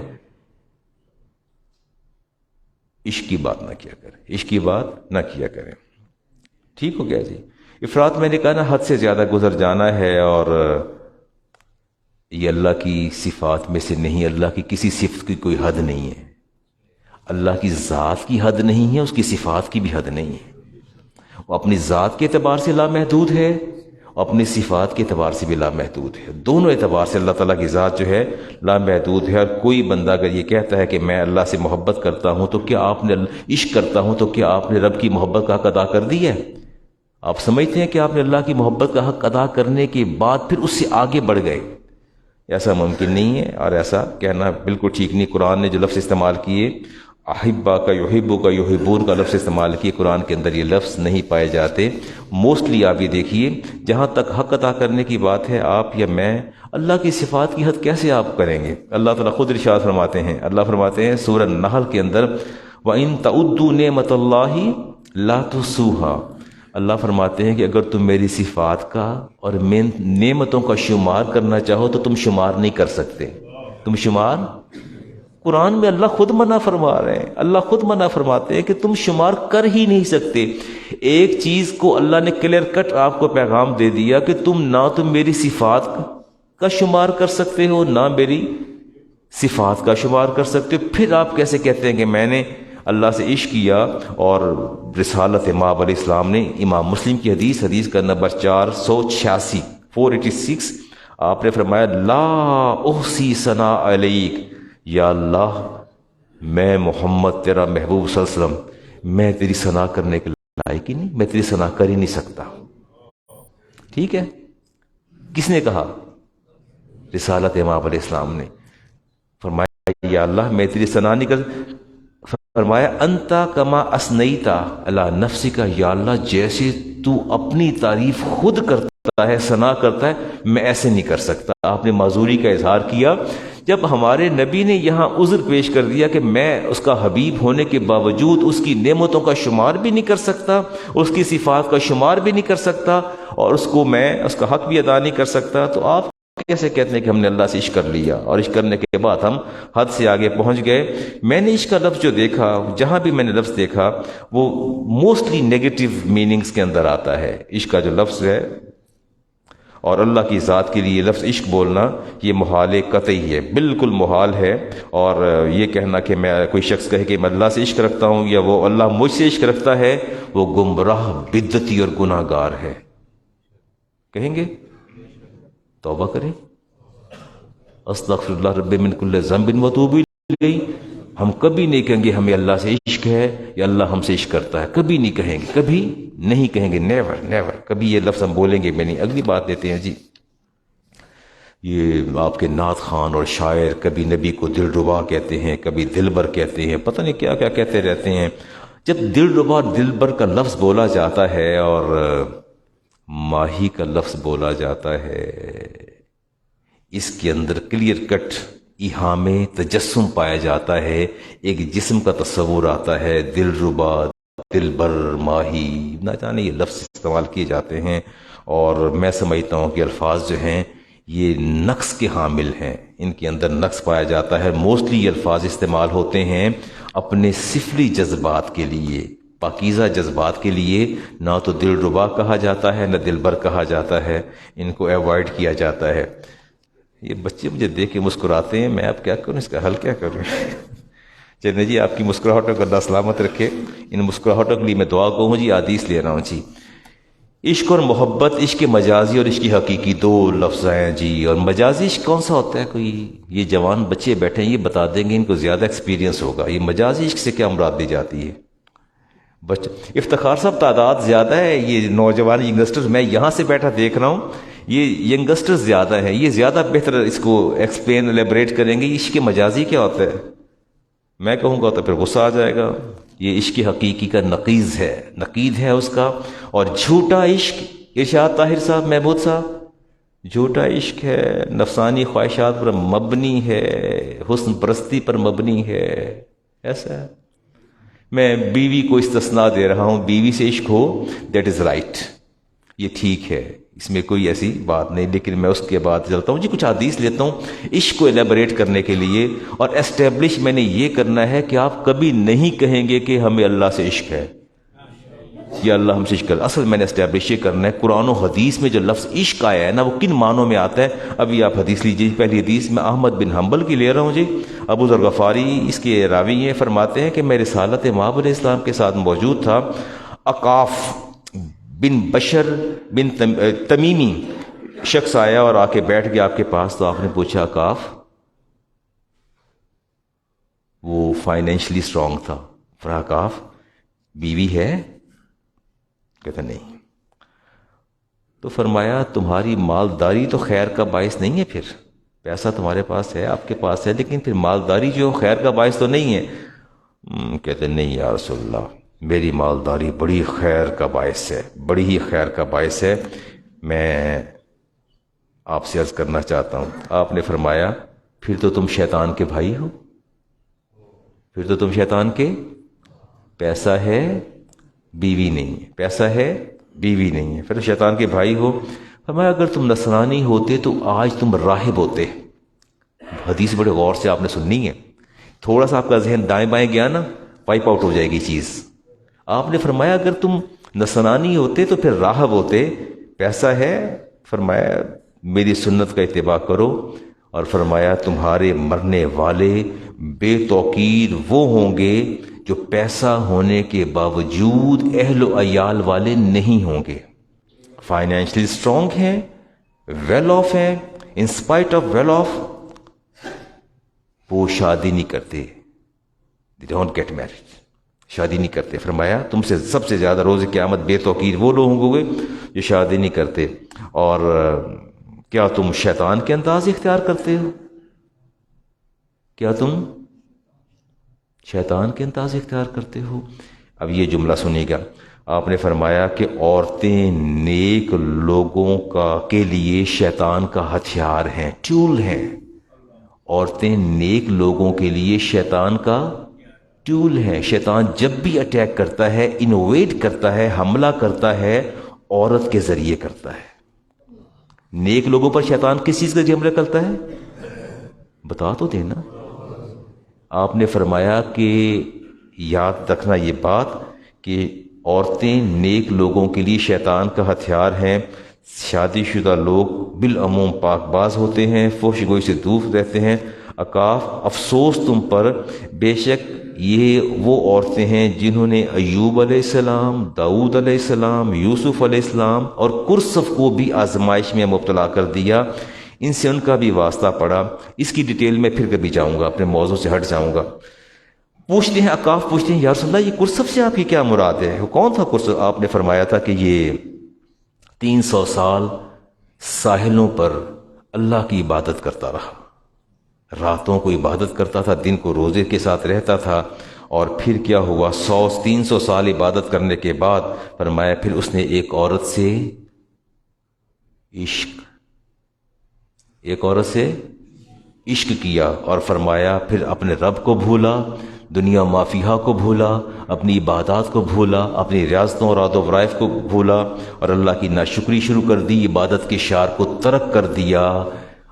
عشق کی بات نہ کیا کریں، عشق کی بات نہ کیا کریں، ٹھیک ہو گیا جی۔ افراط میں نے کہا نا، حد سے زیادہ گزر جانا ہے، اور یہ اللہ کی صفات میں سے نہیں، اللہ کی کسی صفت کی کوئی حد نہیں ہے، اللہ کی ذات کی حد نہیں ہے، اس کی صفات کی بھی حد نہیں ہے، وہ اپنی ذات کے اعتبار سے لامحدود ہے، اور اپنی صفات کے اعتبار سے بھی لامحدود ہے، دونوں اعتبار سے اللہ تعالیٰ کی ذات جو ہے لامحدود ہے۔ اور کوئی بندہ اگر یہ کہتا ہے کہ میں اللہ سے محبت کرتا ہوں، تو کیا آپ نے عشق کرتا ہوں، تو کیا آپ نے رب کی محبت کا حق ادا کر دی ہے؟ آپ سمجھتے ہیں کہ آپ نے اللہ کی محبت کا حق ادا کرنے کے بعد پھر اس سے آگے بڑھ گئے؟ ایسا ممکن نہیں ہے، اور ایسا کہنا بالکل ٹھیک نہیں۔ قرآن نے جو لفظ استعمال کیے، احبا کا، یحبو کا، یحبون کا لفظ استعمال کیے، قرآن کے اندر یہ لفظ نہیں پائے جاتے۔ موسٹلی آپ یہ دیکھیے، جہاں تک حق ادا کرنے کی بات ہے، آپ یا میں اللہ کی صفات کی حد کیسے آپ کریں گے؟ اللہ تعالیٰ خود ارشاد فرماتے ہیں، اللہ فرماتے ہیں سورہ نحل کے اندر، وَإِن تَعُدُّوا نِعْمَتَ اللَّهِ لَا تُحْصُوهَا، اللہ فرماتے ہیں کہ اگر تم میری صفات کا اور نعمتوں کا شمار کرنا چاہو تو تم شمار نہیں کر سکتے، تم شمار، قرآن میں اللہ خود منع فرما رہے ہیں، اللہ خود منع فرماتے ہیں کہ تم شمار کر ہی نہیں سکتے۔ ایک چیز کو اللہ نے کلیئر کٹ آپ کو پیغام دے دیا کہ تم میری صفات کا شمار کر سکتے ہو، نہ میری صفات کا شمار کر سکتے ہو، پھر آپ کیسے کہتے ہیں کہ میں نے اللہ سے عشق کیا؟ اور رسالت مآب علیہ السلام نے، امام مسلم کی حدیث کا نمبر 486 آپ نے فرمایا، لا احصی ثناء علیک، یا اللہ میں محمد تیرا محبوب صلی اللہ علیہ وسلم، میں تیری ثنا کرنے کے لائق ہی نہیں، میں تیری ثنا کر ہی نہیں سکتا۔ ٹھیک ہے، کس نے کہا؟ رسالت مآب علیہ السلام نے فرمایا، یا اللہ میں تیری ثنا نہیں کر، فرمایا انتا کما اسنیتا علی نفسک، یا اللہ جیسے تو اپنی تعریف خود کرتا ہے، ثنا کرتا ہے، میں ایسے نہیں کر سکتا۔ آپ نے معذوری کا اظہار کیا، جب ہمارے نبی نے یہاں عذر پیش کر دیا کہ میں اس کا حبیب ہونے کے باوجود اس کی نعمتوں کا شمار بھی نہیں کر سکتا، اس کی صفات کا شمار بھی نہیں کر سکتا، اور اس کا حق بھی ادا نہیں کر سکتا، تو آپ کیسے کہتے ہیں کہ ہم نے اللہ سے عشق کر لیا، اور عشق کرنے کے بعد ہم حد سے آگے پہنچ گئے؟ میں نے عشق کا لفظ جو دیکھا، جہاں بھی میں نے لفظ دیکھا، وہ موسٹلی نیگیٹو میننگز کے اندر آتا ہے۔ عشق کا جو لفظ ہے، اور اللہ کی ذات کے لیے لفظ عشق بولنا، یہ محال قطعی ہے، بالکل محال ہے۔ اور یہ کہنا کہ میں، کوئی شخص کہے کہ میں اللہ سے عشق رکھتا ہوں، یا وہ اللہ مجھ سے عشق رکھتا ہے، وہ گمراہ، بدعتی اور گناہ گار ہے۔ کہیں گے توبہ کریں، استغفر اللہ رب من کل ذنب واتوب الیہ۔ ہم کبھی نہیں کہیں گے ہمیں اللہ سے عشق ہے یا اللہ ہم سے عشق کرتا ہے، کبھی نہیں کہیں گے، کبھی نہیں کہیں گے، نیور نیور، کبھی یہ لفظ ہم بولیں گے بھی نہیں۔ اگلی بات دیتے ہیں جی، یہ آپ کے نعت خوان اور شاعر کبھی نبی کو دل ربا کہتے ہیں، کبھی دلبر کہتے ہیں، پتہ نہیں کیا کیا کہتے رہتے ہیں۔ جب دل ربا دلبر کا لفظ بولا جاتا ہے اور ماہی کا لفظ بولا جاتا ہے، اس کے اندر کلیئر کٹ ایہام تجسم پایا جاتا ہے، ایک جسم کا تصور آتا ہے، دل ربا دل بر ماہی، نہ جانے یہ لفظ استعمال کیے جاتے ہیں، اور میں سمجھتا ہوں کہ الفاظ جو ہیں یہ نقص کے حامل ہیں، ان کے اندر نقص پایا جاتا ہے۔ موسٹلی یہ الفاظ استعمال ہوتے ہیں اپنے سفلی جذبات کے لیے، پاکیزہ جذبات کے لیے، نہ تو دل ربا کہا جاتا ہے نہ دل بر کہا جاتا ہے، ان کو ایوائڈ کیا جاتا ہے۔ یہ بچے مجھے دیکھ کے مسکراتے ہیں، میں اب کیا کروں، اس کا حل کیا کروں؟ چلیں جی، آپ کی مسکراہٹوں کو اللہ سلامت رکھے، ان مسکراہٹوں کے لیے میں دعا کہوں جی، حدیث لے رہا ہوں جی۔ عشق اور محبت، عشق مجازی اور عشق حقیقی، دو لفظ ہیں جی۔ اور مجازی عشق کون سا ہوتا ہے؟ کوئی یہ جوان بچے بیٹھے ہیں، یہ بتا دیں گے، ان کو زیادہ ایکسپیرینس ہوگا، یہ مجازی عشق سے کیا مراد دی جاتی ہے؟ افتخار صاحب تعداد زیادہ ہے، یہ نوجوان ینگسٹر میں یہاں سے بیٹھا دیکھ رہا ہوں، یہ ینگسٹر زیادہ ہیں، یہ زیادہ بہتر اس کو ایکسپلین ایلیبریٹ کریں گے۔ عشق مجازی کیا ہوتا ہے؟ میں کہوں گا تو پھر غصہ آ جائے گا۔ یہ عشق حقیقی کا نقیض ہے، نقید ہے اس کا۔ اور جھوٹا عشق، ارشاد طاہر صاحب، محمود صاحب، جھوٹا عشق ہے، نفسانی خواہشات پر مبنی ہے، حسن پرستی پر مبنی ہے، ایسا ہے۔ میں بیوی کو استثناء دے رہا ہوں، بیوی سے عشق ہو، دیٹ از رائٹ، یہ ٹھیک ہے، اس میں کوئی ایسی بات نہیں۔ لیکن میں اس کے بعد چلتا ہوں جی، کچھ حدیث لیتا ہوں عشق کو ایلیبریٹ کرنے کے لیے، اور اسٹیبلش میں نے یہ کرنا ہے کہ آپ کبھی نہیں کہیں گے کہ ہمیں اللہ سے عشق ہے یا اللہ ہم سے عشق کر۔ اصل میں نے اسٹیبلش یہ کرنا ہے قرآن و حدیث میں جو لفظ عشق آیا ہے نا، وہ کن معنوں میں آتا ہے۔ ابھی آپ حدیث لیجیے، پہلی حدیث میں احمد بن حنبل کی لے رہا ہوں جی۔ ابو ذر غفاری اس کے راوی ہیں، فرماتے ہیں کہ میں رسالت مآب علیہ السلام کے ساتھ موجود تھا، اقاف بن بشر بن تمیمی شخص آیا اور آ کے بیٹھ گیا آپ کے پاس، تو آپ نے پوچھا اقاف، وہ فائنینشلی اسٹرانگ تھا، اقاف بیوی ہے؟ کہتا نہیں۔ تو فرمایا تمہاری مالداری تو خیر کا باعث نہیں ہے، پھر پیسہ تمہارے پاس ہے، آپ کے پاس ہے، لیکن پھر مالداری جو خیر کا باعث تو نہیں ہے؟ کہتے نہیں یا رسول اللہ، میری مالداری بڑی خیر کا باعث ہے، بڑی ہی خیر کا باعث ہے، میں آپ سے عرض کرنا چاہتا ہوں۔ آپ نے فرمایا پھر تو تم شیطان کے بھائی ہو، پھر تو تم شیطان کے، پیسہ ہے بیوی نہیں ہے، پیسہ ہے بیوی نہیں ہے، پھر شیطان کے بھائی ہو۔ فرمایا اگر تم نصرانی ہوتے تو آج تم راہب ہوتے۔ حدیث بڑے غور سے آپ نے سننی ہے، تھوڑا سا آپ کا ذہن دائیں بائیں گیا نا، وائپ آؤٹ ہو جائے گی چیز۔ آپ نے فرمایا اگر تم نصرانی ہوتے تو پھر راہب ہوتے، پیسہ ہے، فرمایا میری سنت کا اتباع کرو، اور فرمایا تمہارے مرنے والے بے توقیر وہ ہوں گے جو پیسہ ہونے کے باوجود اہل و عیال والے نہیں ہوں گے، فائنینشلی اسٹرانگ ہیں، ویل آف ہیں، in spite of well off, وہ شادی نہیں کرتے، they don't get married، شادی نہیں کرتے۔ فرمایا تم سے سب سے زیادہ روز قیامت بے توقیر وہ لوگ ہوں گے جو شادی نہیں کرتے۔ اور کیا تم شیطان کے انداز اختیار کرتے ہو؟ کیا تم شیطان کے انداز اختیار کرتے ہو؟ اب یہ جملہ سنیے گا، آپ نے فرمایا کہ عورتیں نیک لوگوں کے لیے شیطان کا ہتھیار ہیں، ٹول ہیں۔ عورتیں نیک لوگوں کے لیے شیطان کا ٹول ہیں۔ شیطان جب بھی اٹیک کرتا ہے، انویٹ کرتا ہے، حملہ کرتا ہے، عورت کے ذریعے کرتا ہے۔ نیک لوگوں پر شیطان کس چیز کا حملہ کرتا ہے؟ بتا تو دینا۔ آپ نے فرمایا کہ یاد رکھنا یہ بات کہ عورتیں نیک لوگوں کے لیے شیطان کا ہتھیار ہیں، شادی شدہ لوگ بالعموم پاک باز ہوتے ہیں، فحش گوئی سے دور رہتے ہیں۔ اقاف افسوس تم پر، بے شک یہ وہ عورتیں ہیں جنہوں نے ایوب علیہ السلام، داؤد علیہ السلام، یوسف علیہ السلام اور کرسف کو بھی آزمائش میں مبتلا کر دیا، ان سے ان کا بھی واسطہ پڑا۔ اس کی ڈیٹیل میں پھر کبھی جاؤں گا، اپنے موضوع سے ہٹ جاؤں گا۔ پوچھتے ہیں اقاف، پوچھتے ہیں یا رسول اللہ یہ کرسف سے آپ کی کیا مراد ہے؟ وہ کون تھا کرسف؟ آپ نے فرمایا تھا کہ یہ 300 سال ساحلوں پر اللہ کی عبادت کرتا رہا، راتوں کو عبادت کرتا تھا، دن کو روزے کے ساتھ رہتا تھا، اور پھر کیا ہوا؟ 300 سال عبادت کرنے کے بعد فرمایا پھر اس نے ایک عورت سے عشق کیا، اور فرمایا پھر اپنے رب کو بھولا، دنیا مافیہ کو بھولا، اپنی عبادات کو بھولا، اپنی ریاضتوں اور عاد و ورائف کو بھولا اور اللہ کی ناشکری شروع کر دی، عبادت کے شعار کو ترک کر دیا،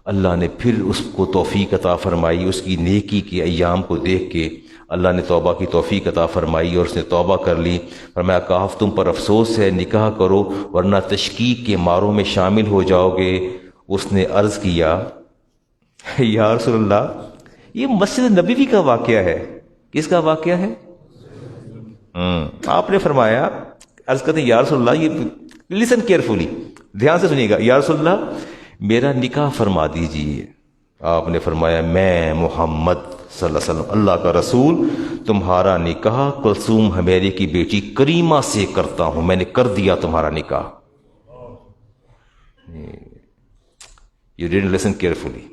اللہ نے پھر اس کو توفیق عطا فرمائی، اس کی نیکی کے ایام کو دیکھ کے اللہ نے توبہ کی توفیق عطا فرمائی اور اس نے توبہ کر لی۔ فرمایا کہف تم پر افسوس ہے، نکاح کرو ورنہ تشکیک کے ماروں میں شامل ہو جاؤ گے۔ اس نے عرض کیا یا رسول اللہ، یہ مسجد نبوی کا واقعہ ہے۔ کس کا واقعہ ہے؟ آپ نے فرمایا، عرض کرتے ہیں یا رسول اللہ، یہ لسن کیئرفلی، دھیان سے سنیے گا، یا رسول اللہ میرا نکاح فرما دیجیے۔ آپ نے فرمایا میں محمد صلی اللہ علیہ وسلم اللہ کا رسول تمہارا نکاح کلثوم حمیری کی بیٹی کریمہ سے کرتا ہوں، میں نے کر دیا تمہارا نکاح۔ You didn't listen carefully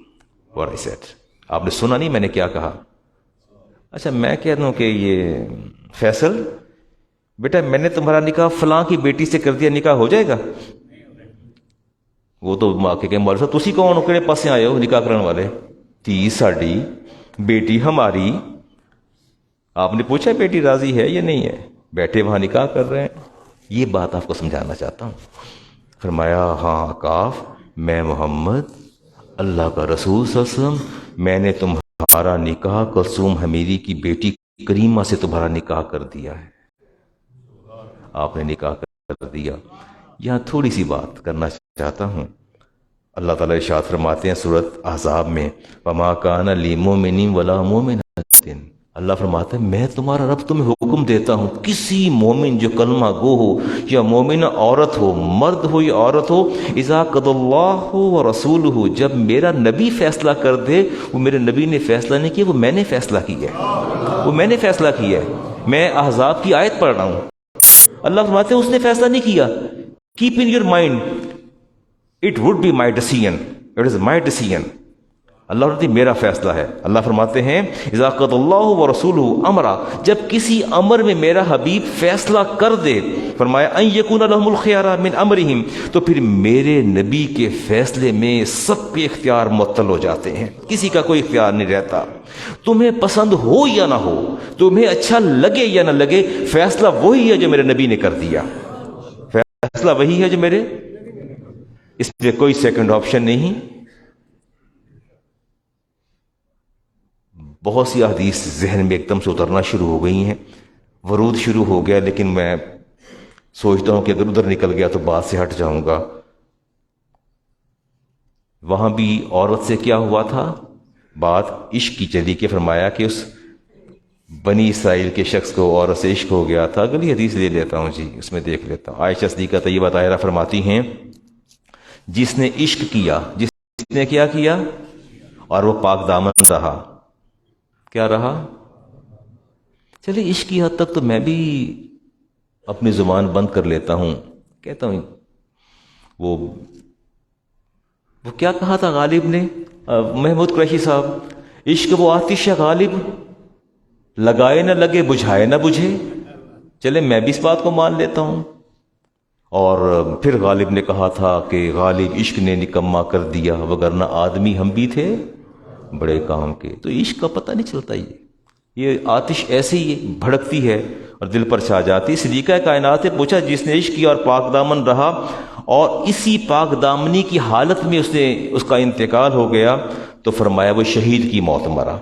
what I said. آپ نے سنا نہیں میں نے کیا کہا؟ اچھا میں کہہ دوں کہ یہ فیصل بیٹا میں نے تمہارا نکاح فلاں کی بیٹی سے کر دیا، نکاح ہو جائے گا؟ وہ تو ماں کے مولوی صاحب تسی کون ہو، کہڑے پاسے آئے ہو نکاح کرنے والے؟ تھی ساڈی بیٹی ہماری۔ آپ نے پوچھا بیٹی راضی ہے یا نہیں ہے؟ بیٹھے وہاں نکاح کر رہے ہیں۔ یہ بات آپ کو سمجھانا چاہتا ہوں۔ فرمایا ہاں کاف میں محمد اللہ کا رسول صلی اللہ علیہ وسلم میں نے تمہارا نکاح کلثوم حمیری کی بیٹی کریمہ سے تمہارا نکاح کر دیا ہے۔ آپ نے نکاح کر دیا۔ یہاں تھوڑی سی بات کرنا چاہتا ہوں۔ اللہ تعالیٰ ارشاد فرماتے ہیں سورۃ احزاب میں وما کان لمؤمن ولا مؤمنۃ، اللہ فرماتا ہے میں تمہارا رب تمہیں حکم دیتا ہوں کسی مومن جو کلمہ گو ہو یا مومنہ عورت ہو، مرد ہو یا عورت ہو، اذا قضى اللہ ورسولہ، جب میرا نبی فیصلہ کر دے، وہ میرے نبی نے فیصلہ نہیں کیا، وہ میں نے فیصلہ کیا ہے، وہ میں نے فیصلہ کیا ہے۔ میں احزاب کی آیت پڑھ رہا ہوں، اللہ فرماتے ہیں اس نے فیصلہ نہیں کیا۔ Keep in your mind it would be my decision, it is my decision, اللہ فرماتے میرا فیصلہ ہے۔ اللہ فرماتے ہیں اذا قضى اللہ ورسولہ امرا، جب کسی امر میں میرا حبیب فیصلہ کر دے، فرمایا ان یکون لهم الخیارى من امرہم، تو پھر میرے نبی کے فیصلے میں سب کے اختیار معطل ہو جاتے ہیں، کسی کا کوئی اختیار نہیں رہتا۔ تمہیں پسند ہو یا نہ ہو، تمہیں اچھا لگے یا نہ لگے، فیصلہ وہی ہے جو میرے نبی نے کر دیا، فیصلہ وہی ہے جو میرے، اس پہ کوئی سیکنڈ آپشن نہیں۔ بہت سی احادیث ذہن میں ایک دم سے اترنا شروع ہو گئی ہیں، ورود شروع ہو گیا، لیکن میں سوچتا ہوں کہ اگر ادھر نکل گیا تو بات سے ہٹ جاؤں گا۔ وہاں بھی عورت سے کیا ہوا تھا؟ بات عشق کی چلی کہ فرمایا کہ اس بنی اسرائیل کے شخص کو عورت سے عشق ہو گیا تھا۔ اگلی حدیث لے لیتا ہوں جی، اس میں دیکھ لیتا ہوں۔ عائشہ صدیقہ طیبہ طاہرہ فرماتی ہیں جس نے عشق کیا، جس نے کیا کیا اور وہ پاک دامن رہا، کیا رہا؟ چلے عشق کی حد تک تو میں بھی اپنی زبان بند کر لیتا ہوں، کہتا ہوں وہ کیا کہا تھا غالب نے، محمود قریشی صاحب، عشق وہ آتش ہے غالب، لگائے نہ لگے بجھائے نہ بجھے۔ چلے میں بھی اس بات کو مان لیتا ہوں۔ اور پھر غالب نے کہا تھا کہ غالب عشق نے نکما کر دیا، وگرنہ آدمی ہم بھی تھے بڑے کام کے۔ تو عشق کا پتہ نہیں چلتا، یہ آتش ایسے ہی بھڑکتی ہے اور دل پر چھا جاتی۔ صدیقہ کائنات سے پوچھا جس نے عشق کیا اور پاک دامن رہا اور اسی پاک دامنی کی حالت میں اس کا انتقال ہو گیا، تو فرمایا وہ شہید کی موت مرا۔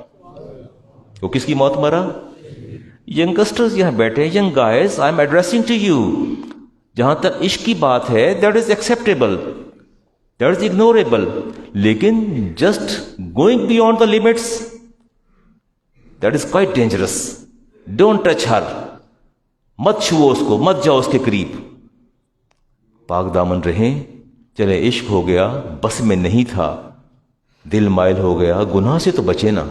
وہ کس کی موت مرا؟ ینگسٹرز یہاں بیٹھے ہیں، young guys, I am addressing to you, جہاں تک عشق کی بات ہے that is acceptable, that is ignorable, لیکن just going beyond the limits that is quite dangerous. Don't touch her, مت چھوؤ اس کو، مت جاؤ اس کے قریب۔ پاک دامن رہیں۔ چلے عشق ہو گیا، بس میں نہیں تھا، دل مائل ہو گیا، گناہ سے تو بچے نا۔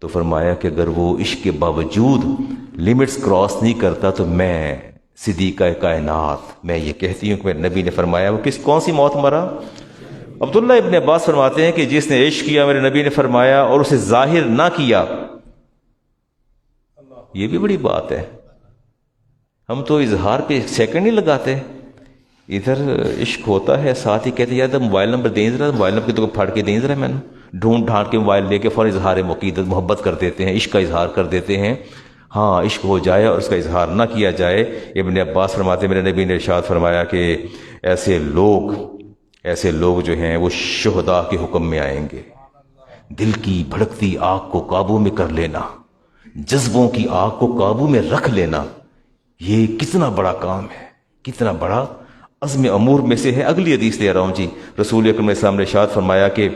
تو فرمایا کہ اگر وہ عشق کے باوجود لمٹس کراس نہیں کرتا تو میں صدیقہ کائنات میں یہ کہتی ہوں کہ میرے نبی نے فرمایا۔ وہ کون سی موت مرا؟ عبداللہ ابن عباس فرماتے ہیں کہ جس نے عشق کیا، میرے نبی نے فرمایا، اور اسے ظاہر نہ کیا۔ یہ بھی بڑی بات ہے، ہم تو اظہار پہ ایک سیکنڈ نہیں لگاتے، ادھر عشق ہوتا ہے ساتھ ہی کہتے یار موبائل نمبر دیں ذرا، موبائل نمبر تو پھاڑ کے دیں ذرا، میں نے ڈھونڈ ڈھانٹ کے موبائل لے کے فوراً اظہار عقیدت محبت کر دیتے ہیں، عشق کا اظہار کر دیتے ہیں۔ ہاں عشق ہو جائے اور اس کا اظہار نہ کیا جائے۔ ابن عباس فرماتے ہیں میرے نبی نے ارشاد فرمایا کہ ایسے لوگ جو ہیں وہ شہداء کے حکم میں آئیں گے۔ دل کی بھڑکتی آگ کو قابو میں کر لینا، جذبوں کی آگ کو قابو میں رکھ لینا، یہ کتنا بڑا کام ہے، کتنا بڑا عزم امور میں سے ہے۔ اگلی حدیث لے رہا ہوں جی، رسول اکرم علیہ السلام نے ارشاد فرمایا کہ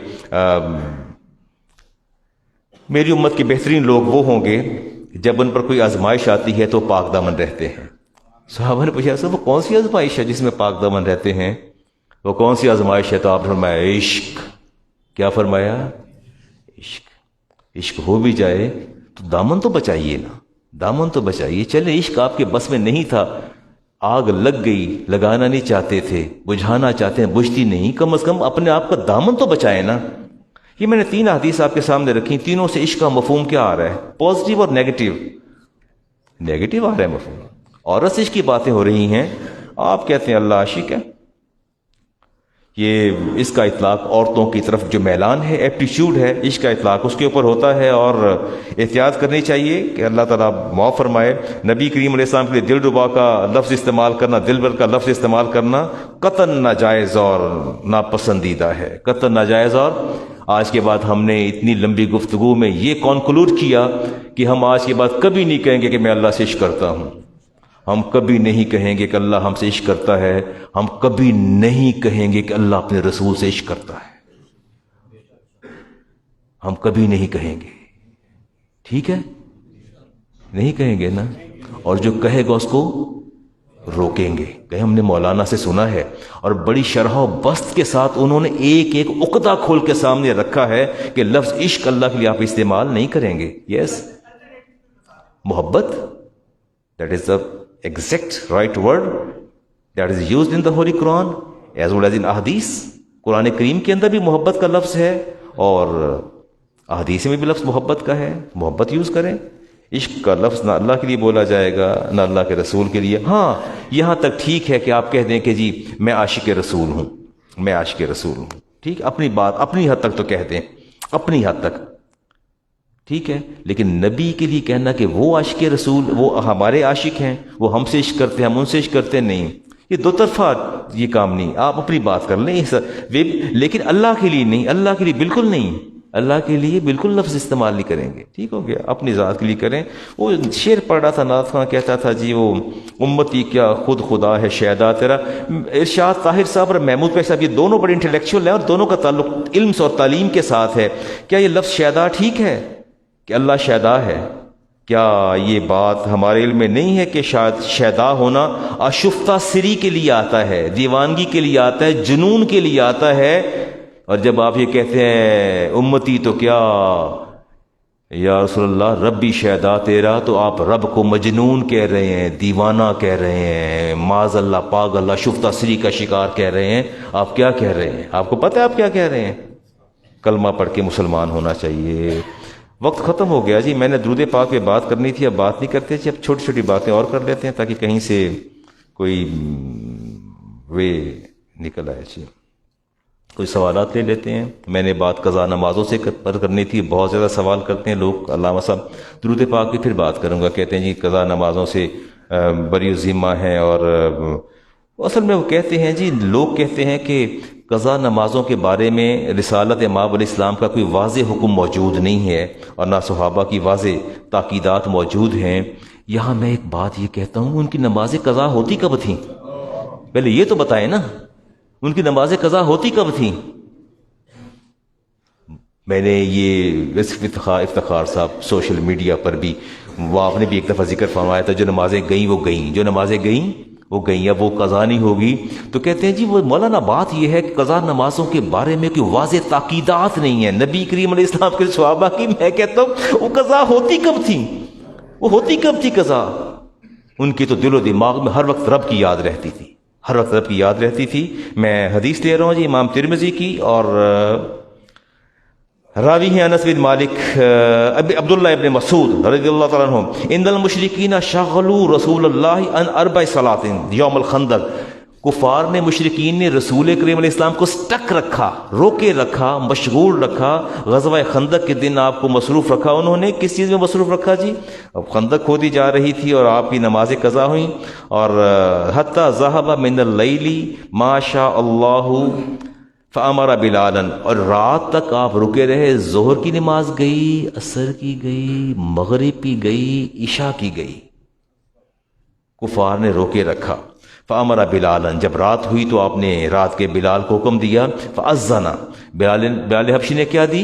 میری امت کے بہترین لوگ وہ ہوں گے جب ان پر کوئی آزمائش آتی ہے تو پاک دامن رہتے ہیں۔ صحابہ نے پوچھا صاحب وہ کون سی آزمائش ہے جس میں پاک دامن رہتے ہیں؟ وہ کون سی آزمائش ہے؟ تو آپ نے فرمایا عشق۔ کیا فرمایا؟ عشق ہو بھی جائے تو دامن تو بچائیے نا، دامن تو بچائیے۔ چلے عشق آپ کے بس میں نہیں تھا، آگ لگ گئی، لگانا نہیں چاہتے تھے، بجھانا چاہتے ہیں، بجھتی نہیں، کم از کم اپنے آپ کا دامن تو بچائے نا۔ یہ میں نے 3 حدیث آپ کے سامنے رکھی، تینوں سے عشق کا مفہوم کیا آ رہا ہے؟ پازیٹیو اور نیگیٹو آ رہا ہے مفہوم۔ عورت سے عشق کی باتیں ہو رہی ہیں، آپ کہتے ہیں اللہ عاشق ہے۔ یہ اس کا اطلاق عورتوں کی طرف جو میلان ہے، ایپٹیچیوڈ ہے، عشق کا اطلاق اس کے اوپر ہوتا ہے، اور احتیاط کرنی چاہیے کہ اللہ تعالیٰ معاف فرمائے۔ نبی کریم علیہ السلام کے لیے دل ربا کا لفظ استعمال کرنا، دل بر کا لفظ استعمال کرنا قطعاً ناجائز اور ناپسندیدہ ہے، قطعاً ناجائز۔ اور آج کے بعد ہم نے اتنی لمبی گفتگو میں یہ کنکلوڈ کیا کہ ہم آج کے بعد کبھی نہیں کہیں گے کہ میں اللہ سے عشق کرتا ہوں، ہم کبھی نہیں کہیں گے کہ اللہ ہم سے عشق کرتا ہے، ہم کبھی نہیں کہیں گے کہ اللہ اپنے رسول سے عشق کرتا ہے، ہم کبھی نہیں کہیں گے، ٹھیک ہے؟ نہیں کہیں گے نا۔ اور جو کہے گا اس کو روکیں گے کہ ہم نے مولانا سے سنا ہے، اور بڑی شرح و بسط کے ساتھ انہوں نے ایک ایک عقدہ کھول کے سامنے رکھا ہے کہ لفظ عشق اللہ کے لیے آپ استعمال نہیں کریں گے۔ یس، محبت، that is the exact right word that is used in the Holy Quran as well as in Ahadith۔ قرآن کریم کے اندر بھی محبت کا لفظ ہے اور احادیث میں بھی لفظ محبت کا ہے، محبت یوز کریں۔ عشق کا لفظ نہ اللہ کے لیے بولا جائے گا نہ اللہ کے رسول کے لیے۔ ہاں یہاں تک ٹھیک ہے کہ آپ کہہ دیں کہ جی میں عاشق رسول ہوں، میں عاشق رسول ہوں، ٹھیک، اپنی بات اپنی حد تک تو کہہ دیں، اپنی حد تک ٹھیک ہے، لیکن نبی کے لیے کہنا کہ وہ عاشق رسول، وہ ہمارے عاشق ہیں، وہ ہم سے عشق کرتے ہیں، ہم ان سے عشق کرتے نہیں، یہ دو طرفہ یہ کام نہیں۔ آپ اپنی بات کر لیں لیکن اللہ کے لیے نہیں، اللہ کے لیے بالکل نہیں، اللہ کے لیے بالکل لفظ استعمال نہیں کریں گے، ٹھیک ہو گیا؟ اپنی ذات کے لیے کریں۔ وہ شعر پڑھ رہا تھا نعت خواں، کہتا تھا جی وہ امتی کیا خود خدا ہے شیدا تیرا۔ ارشاد طاہر صاحب اور محمود پہ صاحب یہ دونوں بڑے انٹلیکچوئل ہیں اور دونوں کا تعلق علم اور تعلیم کے ساتھ ہے۔ کیا یہ لفظ شیدا ٹھیک ہے کہ اللہ شیدا ہے؟ کیا یہ بات ہمارے علم میں نہیں ہے کہ شاید شیدا ہونا آشفتہ سری کے لیے آتا ہے، دیوانگی کے لیے آتا ہے، جنون کے لیے آتا ہے؟ اور جب آپ یہ کہتے ہیں امتی تو کیا یا رسول اللہ ربی شیدا تیرا، تو آپ رب کو مجنون کہہ رہے ہیں، دیوانہ کہہ رہے ہیں، معاذ اللہ پاک اللہ شفتہ سری کا شکار کہہ رہے ہیں۔ آپ کیا کہہ رہے ہیں؟ آپ کو پتہ ہے آپ کیا کہہ رہے ہیں؟ کلمہ پڑھ کے مسلمان ہونا چاہیے۔ وقت ختم ہو گیا جی، میں نے درود پاک پہ بات کرنی تھی، اب بات نہیں کرتے جی، اب چھوٹی چھوٹی باتیں اور کر لیتے ہیں تاکہ کہیں سے کوئی وے نکل آئے جی۔ کوئی سوالات لے لیتے ہیں۔ میں نے بات قضا نمازوں سے پر کرنی تھی، بہت زیادہ سوال کرتے ہیں لوگ۔ علامہ صاحب درود پاک کی پھر بات کروں گا، کہتے ہیں جی قضا نمازوں سے بری ذمہ ہیں، اور اصل میں وہ کہتے ہیں جی، لوگ کہتے ہیں کہ قضا نمازوں کے بارے میں رسالت امام علیہ السلام کا کوئی واضح حکم موجود نہیں ہے اور نہ صحابہ کی واضح تاکیدات موجود ہیں۔ یہاں میں ایک بات یہ کہتا ہوں، ان کی نمازیں قضا ہوتی کب تھیں؟ پہلے یہ تو بتائیں نا، ان کی نمازیں قضا ہوتی کب تھیں؟ میں نے یہ افتخار صاحب سوشل میڈیا پر بھی، وہ آپ نے بھی ایک دفعہ ذکر فرمایا تھا، جو نمازیں گئیں وہ گئیں، جو نمازیں گئیں وہ گئیں، اب وہ قضا نہیں ہوگی۔ تو کہتے ہیں جی وہ مولانا بات یہ ہے کہ قضا نمازوں کے بارے میں کوئی واضح تاکیدات نہیں ہے نبی کریم علیہ السلام کے صحابہ کی۔ میں کہتا ہوں وہ قضا ہوتی کب تھی؟ وہ ہوتی کب تھی قضا؟ ان کی تو دل و دماغ میں ہر وقت رب کی یاد رہتی تھی، ہر وقت رب کی یاد رہتی تھی۔ میں حدیث لے رہا ہوں جی امام ترمذی کی، اور راوی ہیں انس بن مالک عبداللہ ابن مسعود رضی اللہ تعالیٰ عنہ، ان المشرکین شغلوا رسول اللہ عن 4 صلات یوم الخندق۔ کفار نے، مشرکین نے رسول کریم علیہ السلام کو سٹک رکھا، روکے رکھا، مشغول رکھا. غزوہ خندق کے دن آپ کو مصروف رکھا. انہوں نے کس چیز میں مصروف رکھا جی؟ اب خندق کھودی جا رہی تھی اور آپ کی نمازیں قضا ہوئیں. اور حتی ذهب من اللیل ما شاء اللہ فامر بلالا، اور رات تک آپ رکے رہے. ظہر کی نماز گئی، عصر کی گئی، مغرب کی گئی، عشاء کی گئی. کفار نے روکے رکھا. فامر بلالا، جب رات ہوئی تو آپ نے رات کے بلال کو حکم دیا. فاذن، بلال حبشی نے کیا دی؟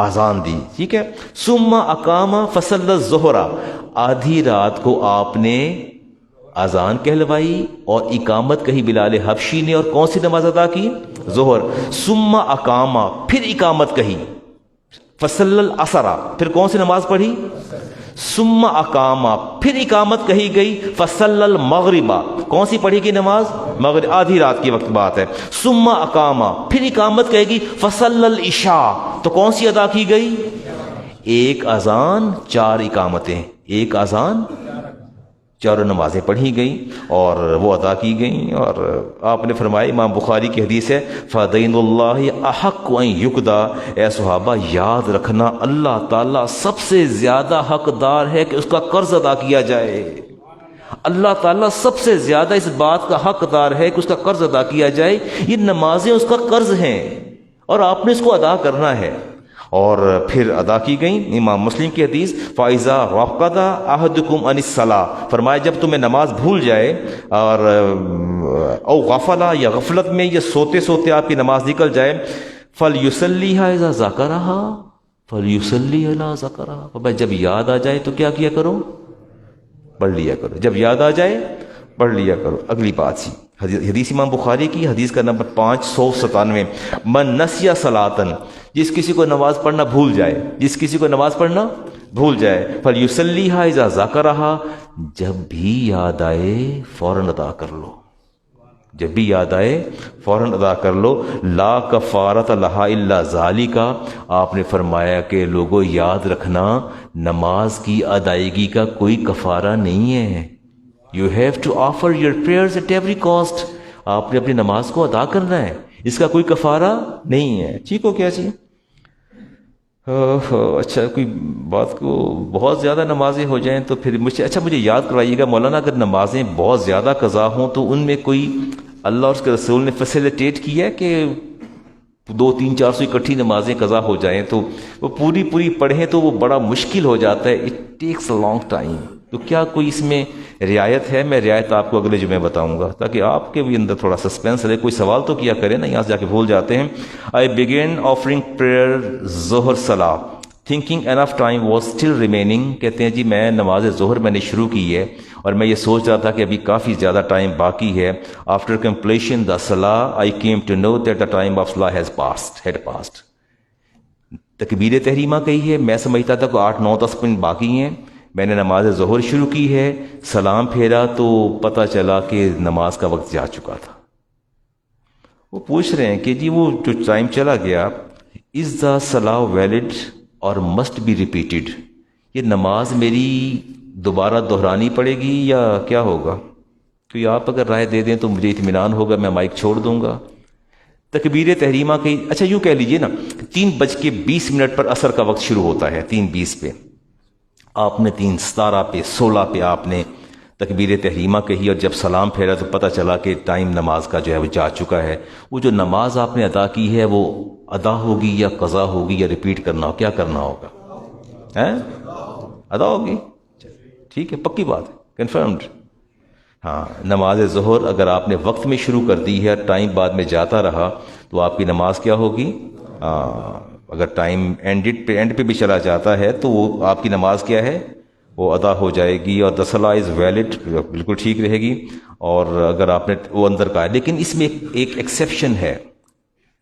آذان دی. ٹھیک ہے. ثم اقام فصلی الظہر، آدھی رات کو آپ نے اذان کہلوائی اور اقامت کہی بلال حبشی نے. اور کون سی نماز ادا کی؟ ظہر. ثم اقام، پھر اقامت کہی. فصلی العصر، پھر کون سی نماز پڑھی؟ ثم اقام، پھر اقامت کہی گئی. فصلی المغرب، کون سی پڑھی گئی نماز؟ مغرب، آدھی رات کی وقت بات ہے. ثم اقام، پھر اقامت کہے گی. فصلی العشاء، تو کون سی ادا کی گئی؟ ایک اذان، چار اقامتیں. ایک اذان، چاروں نمازیں پڑھی گئیں اور وہ ادا کی گئیں. اور آپ نے فرمایا، امام بخاری کی حدیث ہے، فَدَيْنُ اللَّهِ أَحَقُّ أَن يُقْضَىٰ، اے صحابہ یاد رکھنا اللہ تعالیٰ سب سے زیادہ حقدار ہے کہ اس کا قرض ادا کیا جائے. اللہ تعالیٰ سب سے زیادہ اس بات کا حقدار ہے کہ اس کا قرض ادا کیا جائے. یہ نمازیں اس کا قرض ہیں اور آپ نے اس کو ادا کرنا ہے. اور پھر ادا کی گئیں. امام مسلم کی حدیث، فَإِذَا رَقَدَ أَحَدُكُمْ عَنِ الصَّلَاةِ، فرمایا جب تمہیں نماز بھول جائے اور او غفلا، یا غفلت میں یا سوتے سوتے آپ کی نماز نکل جائے، فَلْيُصَلِّهَا إِذَا ذَكَرَهَا، فَلْيُصَلِّ إِذَا ذَكَرَهَا، فرمایا جب یاد آ جائے تو کیا کیا کرو؟ پڑھ لیا کرو. جب یاد آ جائے پڑھ لیا کرو. اگلی بات سی حدیث امام بخاری کی، حدیث کا نمبر 597، من نسی صلاۃً، جس کسی کو نماز پڑھنا بھول جائے، جس کسی کو نماز پڑھنا بھول جائے، فلیصلیھا اذا ذکرھا، جب بھی یاد آئے فوراً ادا کر لو. جب بھی یاد آئے فوراً ادا کر لو. لا کفارۃ لہا الا ذالک، آپ نے فرمایا کہ لوگوں یاد رکھنا نماز کی ادائیگی کا کوئی کفارہ نہیں ہے. You have to offer your prayers at every cost. آپ نے اپنی نماز کو ادا کرنا ہے، اس کا کوئی کفارہ نہیں ہے. ٹھیک ہو کیا جی؟ اچھا، کوئی بات کو بہت زیادہ نمازیں ہو جائیں تو پھر مجھے یاد کروائیے گا مولانا، اگر نمازیں بہت زیادہ قضا ہوں تو ان میں کوئی اللہ اور اس کے رسول نے فیسیلیٹیٹ کیا ہے کہ 200 300 400 اکٹھی نمازیں قضا ہو جائیں تو وہ پوری پڑھیں تو وہ بڑا مشکل ہو جاتا ہے. It takes a long time. تو کیا کوئی اس میں رعایت ہے؟ میں رعایت آپ کو اگلے جمعے بتاؤں گا تاکہ آپ کے بھی اندر تھوڑا سسپینس رہے. کوئی سوال تو کیا کرے نا، یہاں سے جا کے بھول جاتے ہیں. آئی بگین آفرنگ پریئر ظہر صلاح thinking enough time was still remaining. کہتے ہیں جی میں نماز ظہر میں نے شروع کی ہے اور میں یہ سوچ رہا تھا کہ ابھی کافی زیادہ ٹائم باقی ہے. آفٹر کمپلیشن دا صلاح I came to know that the time of صلاح ہیڈ پاسڈ. تکبیر تحریمہ کہی ہے، میں سمجھتا تھا کہ 8 9 10 منٹ باقی ہیں. میں نے نماز ظہر شروع کی ہے، سلام پھیرا تو پتہ چلا کہ نماز کا وقت جا چکا تھا. وہ پوچھ رہے ہیں کہ جی وہ جو ٹائم چلا گیا، از دا صلاح ویلڈ اور مسٹ بی ریپیٹڈ؟ یہ نماز میری دوبارہ دہرانی پڑے گی یا کیا ہوگا؟ کوئی آپ اگر رائے دے دیں تو مجھے اطمینان ہوگا، میں مائک چھوڑ دوں گا. تکبیر تحریمہ کی، اچھا یوں کہہ لیجئے نا، 3:20 پر عصر کا وقت شروع ہوتا ہے. 3:20 پہ آپ نے 3:17 پہ 16 پہ آپ نے تکبیر تحریمہ کہی اور جب سلام پھیرا تو پتہ چلا کہ ٹائم نماز کا جو ہے وہ جا چکا ہے. وہ جو نماز آپ نے ادا کی ہے وہ ادا ہوگی یا قضا ہوگی یا ریپیٹ کرنا ہو؟ کیا کرنا ہوگا؟ ادا ہوگی. ٹھیک ہے، پکی بات ہے، کنفرمڈ. ہاں، نماز ظہر اگر آپ نے وقت میں شروع کر دی ہے، ٹائم بعد میں جاتا رہا تو آپ کی نماز کیا ہوگی؟ اگر ٹائم اینڈ پہ بھی چلا جاتا ہے تو وہ آپ کی نماز کیا ہے؟ وہ ادا ہو جائے گی اور the salah is valid، بالکل ٹھیک رہے گی. اور اگر آپ نے وہ اندر کا ہے، لیکن اس میں ایک ایکسیپشن ہے،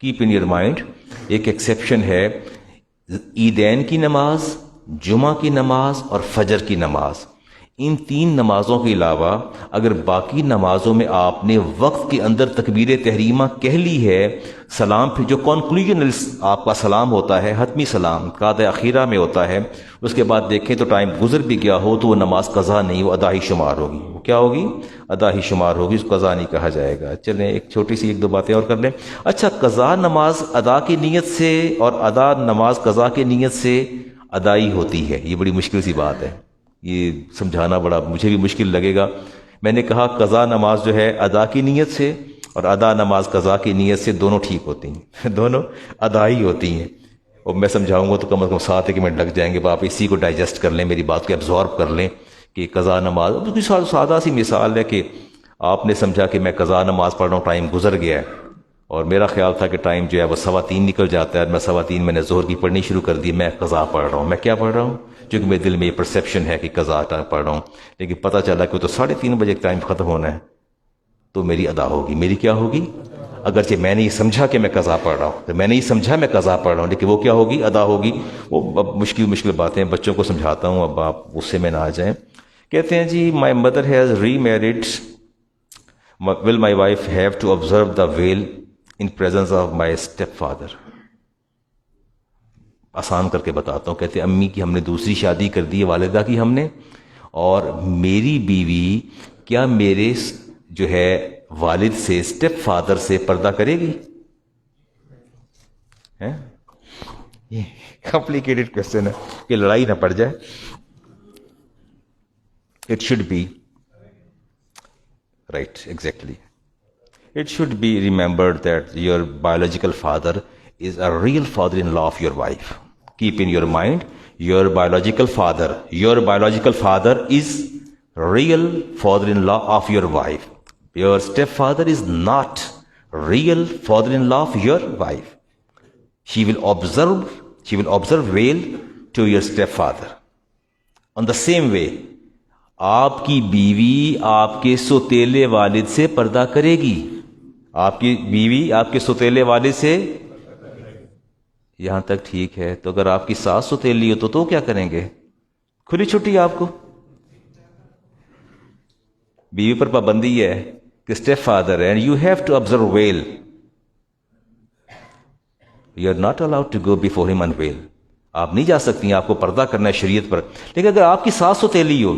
کیپ ان یور مائنڈ، ایک ایکسیپشن ہے. عیدین کی نماز، جمعہ کی نماز اور فجر کی نماز، ان 3 نمازوں کے علاوہ اگر باقی نمازوں میں آپ نے وقت کے اندر تکبیر تحریمہ کہہ لی ہے، سلام پھر جو کنکلوژن آپ کا سلام ہوتا ہے، حتمی سلام قاعدہ اخیرہ میں ہوتا ہے، اس کے بعد دیکھیں تو ٹائم گزر بھی گیا ہو تو وہ نماز قضا نہیں، وہ ادا ہی شمار ہوگی۔ وہ کیا ہوگی؟ ادا ہی شمار ہوگی، اس کو قضا نہیں کہا جائے گا۔ چلیں ایک چھوٹی سی 1-2 باتیں اور کر لیں۔ اچھا، قضا نماز ادا کی نیت سے اور ادا نماز قضا کی نیت سے ادائی ہوتی ہے، یہ بڑی مشکل سی بات ہے، یہ سمجھانا بڑا مجھے بھی مشکل لگے گا۔ میں نے کہا قضا نماز جو ہے ادا کی نیت سے اور ادا نماز قضا کی نیت سے دونوں ٹھیک ہوتی ہیں، دونوں ادا ہی ہوتی ہیں۔ اور میں سمجھاؤں گا تو کم از کم 7 منٹ لگ جائیں گے، آپ اسی کو ڈائجسٹ کر لیں، میری بات کو ایبزارب کر لیں کہ قضا نماز سادہ سی مثال ہے کہ آپ نے سمجھا کہ میں قضا نماز پڑھ رہا ہوں، ٹائم گزر گیا ہے، اور میرا خیال تھا کہ ٹائم جو ہے وہ 3:15 نکل جاتا ہے، میں 3:15 میں نے ظہر کی پڑھنی شروع کر دی، میں قضا پڑھ رہا ہوں۔ میں کیا پڑھ رہا ہوں؟ چونکہ میرے دل میں یہ پرسیپشن ہے کہ قضا پڑھ رہا ہوں، لیکن پتہ چلا کہ وہ تو 3:30 بجے ٹائم ختم ہونا ہے، تو میری ادا ہوگی۔ میری کیا ہوگی؟ اگرچہ میں نے یہ سمجھا کہ میں قضا پڑھ رہا ہوں، تو میں نے یہ سمجھا میں قضا پڑھ رہا ہوں، لیکن وہ کیا ہوگی؟ ادا ہوگی۔ وہ اب مشکل باتیں بچوں کو سمجھاتا ہوں، اب آپ غصے میں نہ آ جائیں۔ کہتے ہیں جی my mother has remarried, will my wife have to observe the veil in presence of my stepfather. آسان کر کے بتاتا ہوں۔ کہتے ہیں امی کی ہم نے دوسری شادی کر دی ہے، والدہ کی ہم نے، اور میری بیوی کیا میرے جو ہے والد سے، اسٹیپ فادر سے پردہ کرے گی؟ یہ کمپلیکیٹڈ کوشچن ہے کہ لڑائی نہ پڑ جائے۔ It should be right, exactly. It should be remembered that your biological father is a real father-in-law of your wife. Keep in your mind, your biological father is real father-in-law of your wife. Your stepfather is not real father-in-law of your wife. She will observe well to your stepfather. On the same way, آپ کی بیوی آپ کے سوتیلے والد سے پردہ کرے گی۔ آپ کی بیوی آپ کے سوتیلے والد سے، یہاں تک ٹھیک ہے۔ تو اگر آپ کی ساس سوتیلی ہو تو کیا کریں گے؟ کھلی چھٹی آپ کو؟ بیوی پر پابندی ہے کہ اسٹیپ فادر ہے، and you have to observe veil, you are not allowed to go before him unveiled. آپ نہیں جا سکتی، آپ کو پردہ کرنا ہے شریعت پر۔ لیکن اگر آپ کی ساس سوتیلی ہو،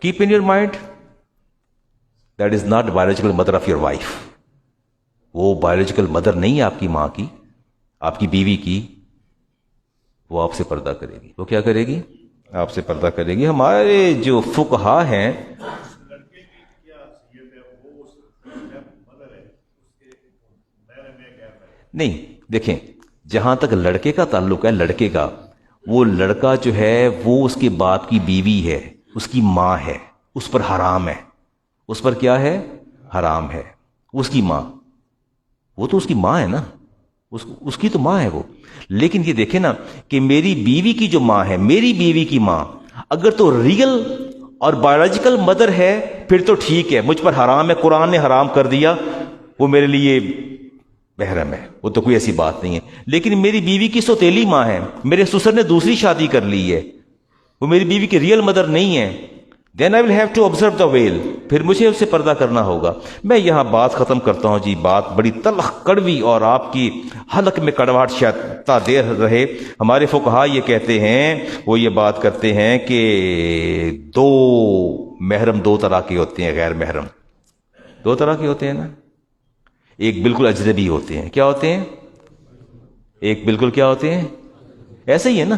keep in your mind that is not biological mother of your wife. وہ biological mother نہیں ہے آپ کی ماں کی، آپ کی بیوی کی، وہ آپ سے پردہ کرے گی۔ وہ کیا کرے گی؟ آپ سے پردہ کرے گی۔ ہمارے جو فقہا ہیں، نہیں دیکھیں، جہاں تک لڑکے کا تعلق ہے، لڑکے کا، وہ لڑکا جو ہے وہ اس کے باپ کی بیوی ہے، اس کی ماں ہے، اس پر حرام ہے۔ اس پر کیا ہے؟ حرام ہے۔ اس کی ماں، وہ تو اس کی ماں ہے نا، اس کی تو ماں ہے وہ۔ لیکن یہ دیکھیں نا کہ میری بیوی کی جو ماں ہے، میری بیوی کی ماں اگر تو ریئل اور بایولوجیکل مدر ہے پھر تو ٹھیک ہے، مجھ پر حرام ہے، قرآن نے حرام کر دیا، وہ میرے لیے محرم ہے، وہ تو کوئی ایسی بات نہیں ہے۔ لیکن میری بیوی کی سوتیلی ماں ہے، میرے سسر نے دوسری شادی کر لی ہے، وہ میری بیوی کی ریئل مدر نہیں ہے، then I will have to observe the veil، پھر مجھے اس سے پردہ کرنا ہوگا۔ میں یہاں بات ختم کرتا ہوں جی، بات بڑی تلخ کڑوی اور آپ کی حلق میں کڑواہٹ شاید تا دیر رہے۔ ہمارے فقہا یہ کہتے ہیں، وہ یہ بات کرتے ہیں کہ 2 محرم 2 طرح کے ہوتے ہیں، غیر محرم 2 طرح کے ہوتے ہیں نا۔ ایک بالکل اجنبی ہوتے ہیں، کیا ہوتے ہیں؟ ایک بالکل کیا ہوتے ہیں؟ ایسے ہی ہے نا۔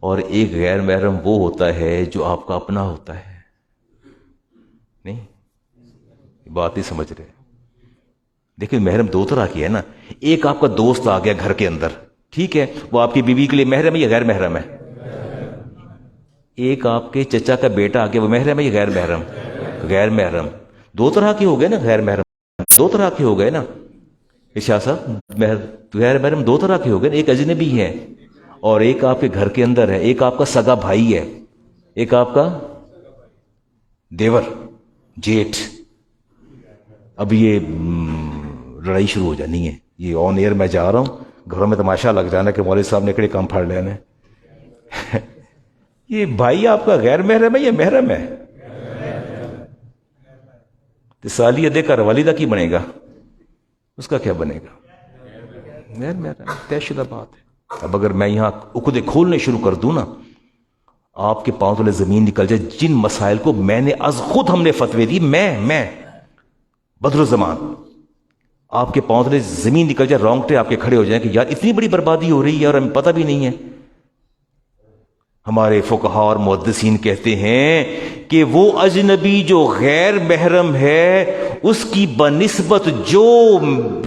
اور ایک غیر محرم وہ ہوتا ہے جو آپ کا اپنا ہوتا ہے۔ نہیں بات نہیں سمجھ رہے؟ دیکھیں محرم 2 طرح کی ہے نا۔ ایک آپ کا دوست آ گیا گھر کے اندر، ٹھیک ہے، وہ آپ کی بیوی کے لیے محرم ہے یا غیر محرم ہے؟ ایک آپ کے چچا کا بیٹا آ گیا، وہ محرم ہے یا غیر محرم؟ غیر محرم۔ 2 طرح کے ہو گئے نا، غیر محرم 2 طرح کے ہو گئے نا شاہ صاحب۔ غیر محرم 2 طرح کے ہو گئے، ایک اجنبی ہے اور ایک آپ کے گھر کے اندر ہے، ایک آپ کا سگا بھائی ہے، ایک آپ کا دیور جیٹھ۔ اب یہ لڑائی شروع ہو جانی ہے، یہ آن ایئر میں جا رہا ہوں، گھروں میں تماشا لگ جانا کہ مولوی صاحب نے کڑے کام پھاڑ لینے۔ یہ بھائی آپ کا غیر محرم ہے یا محرم ہے؟ تو سالی ادے کا والدہ کی بنے گا، اس کا کیا بنے گا؟ غیر محرم، طے شدہ بات ہے۔ اب اگر میں یہاں عقدے کھولنے شروع کر دوں نا، آپ کے پاؤں تلے زمین نکل جائے۔ جن مسائل کو میں نے از خود ہم نے فتوی دی، میں بدر الزمان، آپ کے پاؤں تلے زمین نکل جائے، رونگٹے آپ کے کھڑے ہو جائیں کہ یار اتنی بڑی بربادی ہو رہی ہے اور ہمیں پتہ بھی نہیں ہے۔ ہمارے فقہا اور محدثین کہتے ہیں کہ وہ اجنبی جو غیر محرم ہے، اس کی بنسبت جو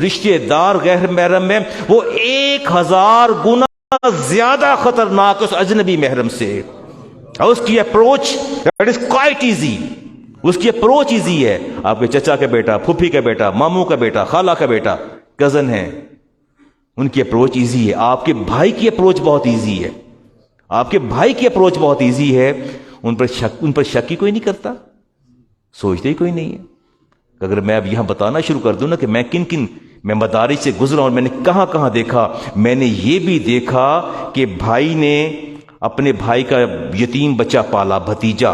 رشتے دار غیر محرم ہے، وہ 1000 گنا زیادہ خطرناک اس اجنبی محرم سے۔ اور اس کی approach that is quite easy, اس کی اپروچ ایزی ہے۔ آپ کے چچا کا بیٹا، پھوپھی کا بیٹا، ماموں کا بیٹا، خالہ کا بیٹا، کزن ہے، ان کی اپروچ ایزی ہے۔ آپ کے بھائی کی اپروچ بہت ایزی ہے، آپ کے بھائی کی اپروچ بہت ایزی ہے۔ ان پر شک ہی کوئی نہیں کرتا، سوچتے ہی کوئی نہیں ہے۔ اگر میں اب یہاں بتانا شروع کر دوں نا کہ میں کن میں مدارج سے گزرا اور میں نے کہاں کہاں دیکھا، میں نے یہ بھی دیکھا کہ بھائی نے اپنے بھائی کا یتیم بچہ پالا، بھتیجا۔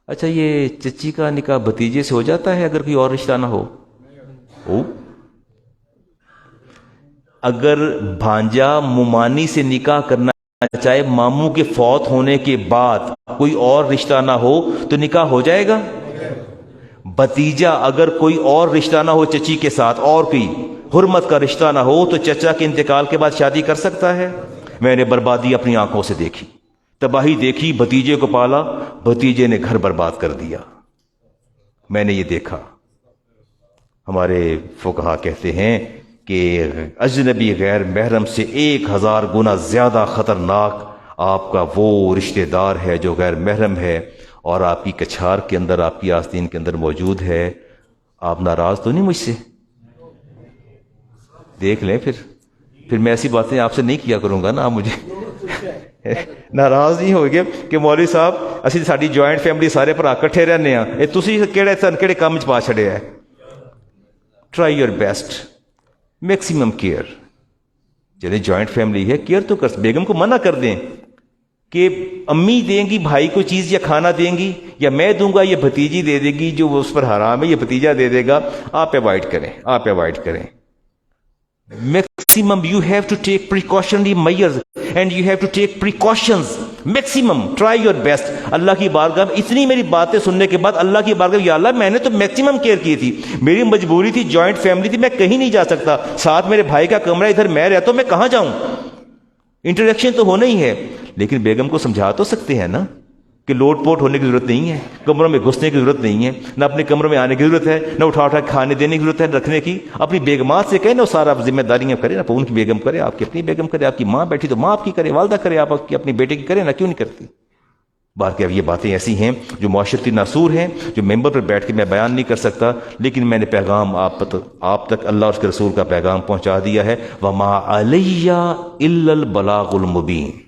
اچھا، یہ چچی کا نکاح بھتیجے سے ہو جاتا ہے اگر کوئی اور رشتہ نہ ہو؟ اگر بھانجا ممانی سے نکاح کرنا چاہے ماموں کے فوت ہونے کے بعد، کوئی اور رشتہ نہ ہو تو نکاح ہو جائے گا؟ بھتیجا اگر کوئی اور رشتہ نہ ہو چچی کے ساتھ، اور کوئی حرمت کا رشتہ نہ ہو، تو چچا کے انتقال کے بعد شادی کر سکتا ہے؟ میں نے بربادی اپنی آنکھوں سے دیکھی، تباہی دیکھی۔ بھتیجے کو پالا، بھتیجے نے گھر برباد کر دیا، میں نے یہ دیکھا۔ ہمارے فقہا کہتے ہیں کہ اجنبی غیر محرم سے 1000 گنا زیادہ خطرناک آپ کا وہ رشتہ دار ہے جو غیر محرم ہے اور آپ کی کچھار کے اندر، آپ کی آستین کے اندر موجود ہے۔ آپ ناراض تو نہیں مجھ سے؟ دیکھ لیں پھر میں ایسی باتیں آپ سے نہیں کیا کروں گا نا، آپ مجھے ناراض نہیں ہوگے کہ مولوی صاحب اسی ساری جوائنٹ فیملی سارے بھرا کٹھے رہنے ہاں، یہ تسی کہڑے کام پا چھڑے ہے۔ Try your best, maximum care. چلے جوائنٹ فیملی ہے، کیئر تو کر، بیگم کو منع کر دیں کہ امی دیں گی بھائی کو چیز یا کھانا دیں گی، یا میں دوں گا، یہ بھتیجی دے دے گی جو اس پر حرام ہے، یہ بھتیجا دے دے گا۔ آپ اوائڈ کریں۔ Maximum you have to take precautionary measures and you have to take precautions. Maximum try your best. اللہ کی بارگاہ میں اتنی میری باتیں سننے کے بعد اللہ کی بارگاہ میں، یا اللہ میں نے تو میکسیمم کیئر کی تھی، میری مجبوری تھی، جوائنٹ فیملی تھی، میں کہیں نہیں جا سکتا، ساتھ میرے بھائی کا کمرہ، ادھر میں رہتا ہوں، میں کہاں جاؤں؟ انٹریکشن تو ہونا ہی ہے، لیکن بیگم کو سمجھا تو سکتے ہیں نا کہ لوٹ پوٹ ہونے کی ضرورت نہیں ہے، کمروں میں گھسنے کی ضرورت نہیں ہے، نہ اپنے کمروں میں آنے کی ضرورت ہے، نہ اٹھا کھانے دینے کی ضرورت ہے، رکھنے کی۔ اپنی بیگمات سے کہیں نا سارا ذمہ داریاں کرے نا، ان کی بیگم کرے، آپ کی اپنی بیگم کرے، آپ کی ماں بیٹھی تو ماں آپ کی کرے، والدہ کرے، آپ کی اپنی بیٹے کی کرے نا، کیوں نہیں کرتی؟ باقی اب یہ باتیں ایسی ہیں جو معاشرتی ناصور ہیں، جو ممبر پر بیٹھ کے میں بیان نہیں کر سکتا، لیکن میں نے پیغام آپ تک اللہ اور اس کے رسول کا پیغام پہنچا دیا ہے۔ وَمَا عَلَيَّ إِلَّا الْبَلَاغُ الْمُبِينُ۔